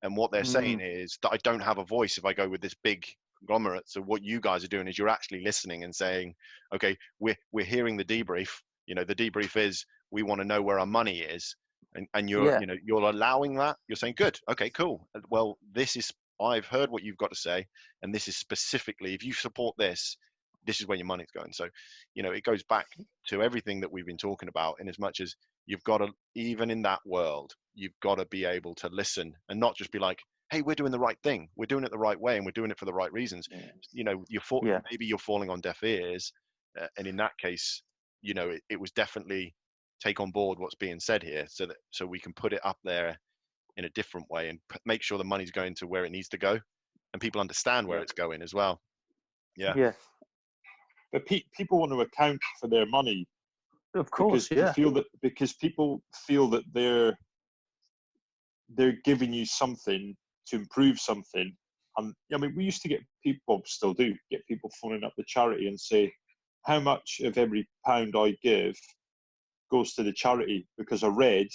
And what they're saying is that I don't have a voice if I go with this big conglomerate. So what you guys are doing is you're actually listening and saying, okay, we're hearing the debrief. The debrief is we want to know where our money is. And you're, you're allowing that. You're saying, good, okay, cool. Well, I've heard what you've got to say. And this is specifically, if you support this, this is where your money's going. So, it goes back to everything that we've been talking about, in as much as you've got to, even in that world, you've got to be able to listen and not just be like, hey, we're doing the right thing. We're doing it the right way and we're doing it for the right reasons. Maybe you're falling on deaf ears. And in that case, it was definitely take on board what's being said here so we can put it up there in a different way and make sure the money's going to where it needs to go and people understand where it's going as well. Yeah. But people want to account for their money, of course, because people feel that they're giving you something to improve something. And I mean, we used to get people, still do, get people phoning up the charity and say, how much of every pound I give goes to the charity? Because I read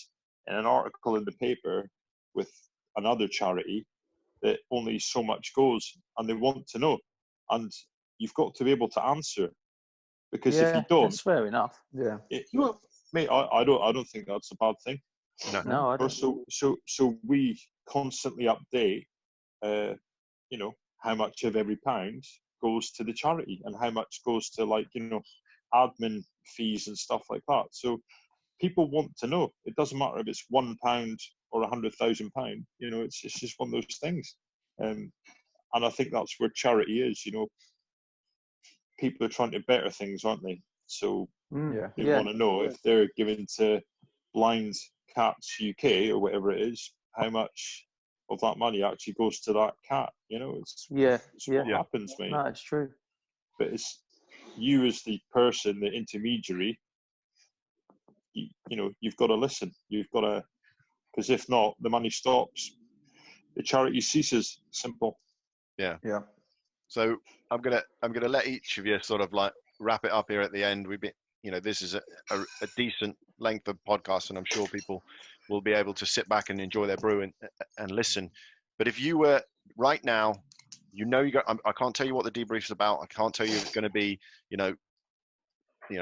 in an article in the paper with another charity that only so much goes, and they want to know. And you've got to be able to answer, because if you don't, that's fair enough. Yeah, mate, I don't think that's a bad thing. No, I don't. So we constantly update, how much of every pound goes to the charity and how much goes to admin fees and stuff like that. So people want to know. It doesn't matter if it's £1 or £100,000. It's just one of those things. And I think that's where charity is. People are trying to better things, aren't they? So they want to know if they're giving to Blind Cats UK or whatever it is, how much of that money actually goes to that cat. It's what happens, mate. No, it's true. But it's you as the person, the intermediary. You've got to listen. You've got to, because if not, the money stops. The charity ceases. Simple. Yeah. So I'm gonna let each of you sort of like wrap it up here at the end. We've been, this is a decent length of podcast, and I'm sure people will be able to sit back and enjoy their brew and listen. But if you were right now, I can't tell you what the debrief is about. I can't tell you it's going to be,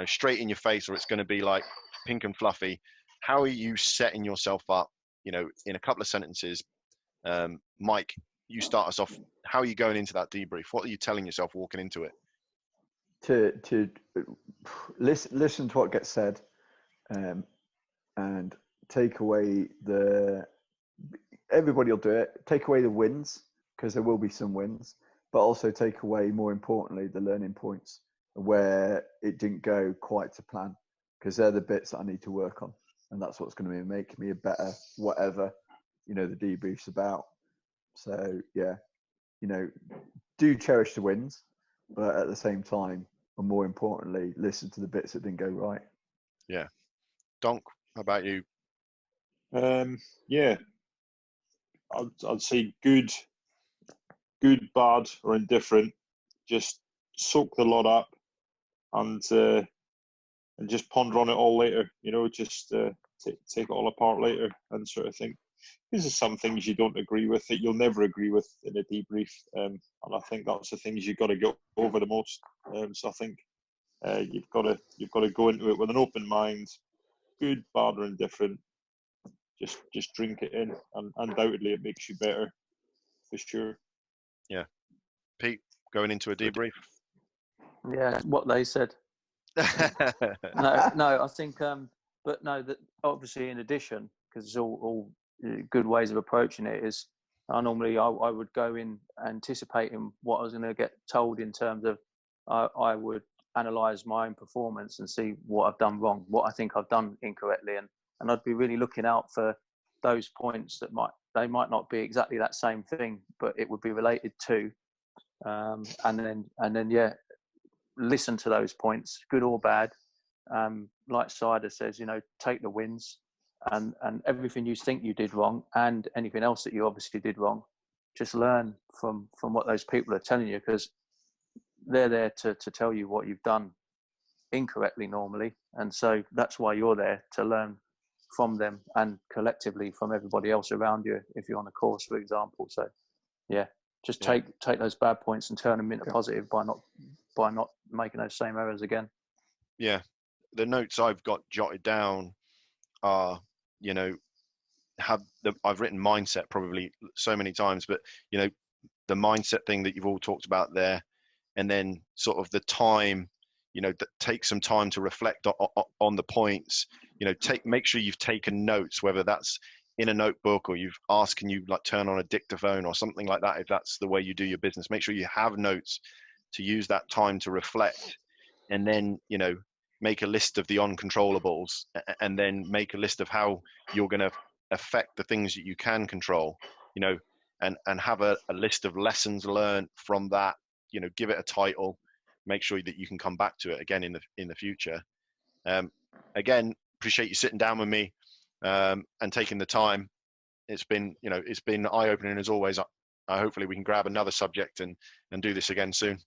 straight in your face, or it's going to be like pink and fluffy. How are you setting yourself up? In a couple of sentences, Mike, you start us off. How are you going into that debrief? What are you telling yourself walking into it? To listen to what gets said, and take away everybody will do it. Take away the wins, because there will be some wins, but also take away, more importantly, the learning points where it didn't go quite to plan, because they're the bits that I need to work on, and that's what's going to make me a better whatever the debrief's about. So do cherish the wins, but at the same time, and more importantly, listen to the bits that didn't go right. Yeah. Donk, how about you? I'd say good, bad, or indifferent. Just soak the lot up and just ponder on it all later. Just take it all apart later and sort of think. These are some things you don't agree with, that you'll never agree with in a debrief, and I think that's the things you've got to get over the most. So I think You've got to go into it with an open mind, good, bad, or indifferent. Just drink it in, and undoubtedly it makes you better, for sure. Yeah, Pete, going into a debrief. Yeah, what they said. No, I think, but no, that obviously in addition, because it's all good ways of approaching it. Is I would go in anticipating what I was going to get told in terms of I would analyze my own performance and see what I've done wrong, what I think I've done incorrectly, and I'd be really looking out for those points that might not be exactly that same thing, but it would be related to, and then yeah, listen to those points, good or bad. Like Cider says, take the wins and everything you think you did wrong and anything else that you obviously did wrong. Just learn from what those people are telling you, because they're there to tell you what you've done incorrectly normally. And so that's why you're there, to learn from them and collectively from everybody else around you, if you're on a course, for example. So yeah, just take those bad points and turn them into positive by not making those same errors again. Yeah, the notes I've got jotted down are, I've written mindset probably so many times, but the mindset thing that you've all talked about there, and then sort of the time, that take some time to reflect on the points. Make sure you've taken notes, whether that's in a notebook or you've asked, can you like turn on a dictaphone or something like that, if that's the way you do your business. Make sure you have notes to use that time to reflect, and then make a list of the uncontrollables, and then make a list of how you're going to affect the things that you can control, and have a list of lessons learned from that. Give it a title, make sure that you can come back to it again in the future. Again, appreciate you sitting down with me and taking the time. It's been eye-opening as always. Hopefully we can grab another subject and do this again soon.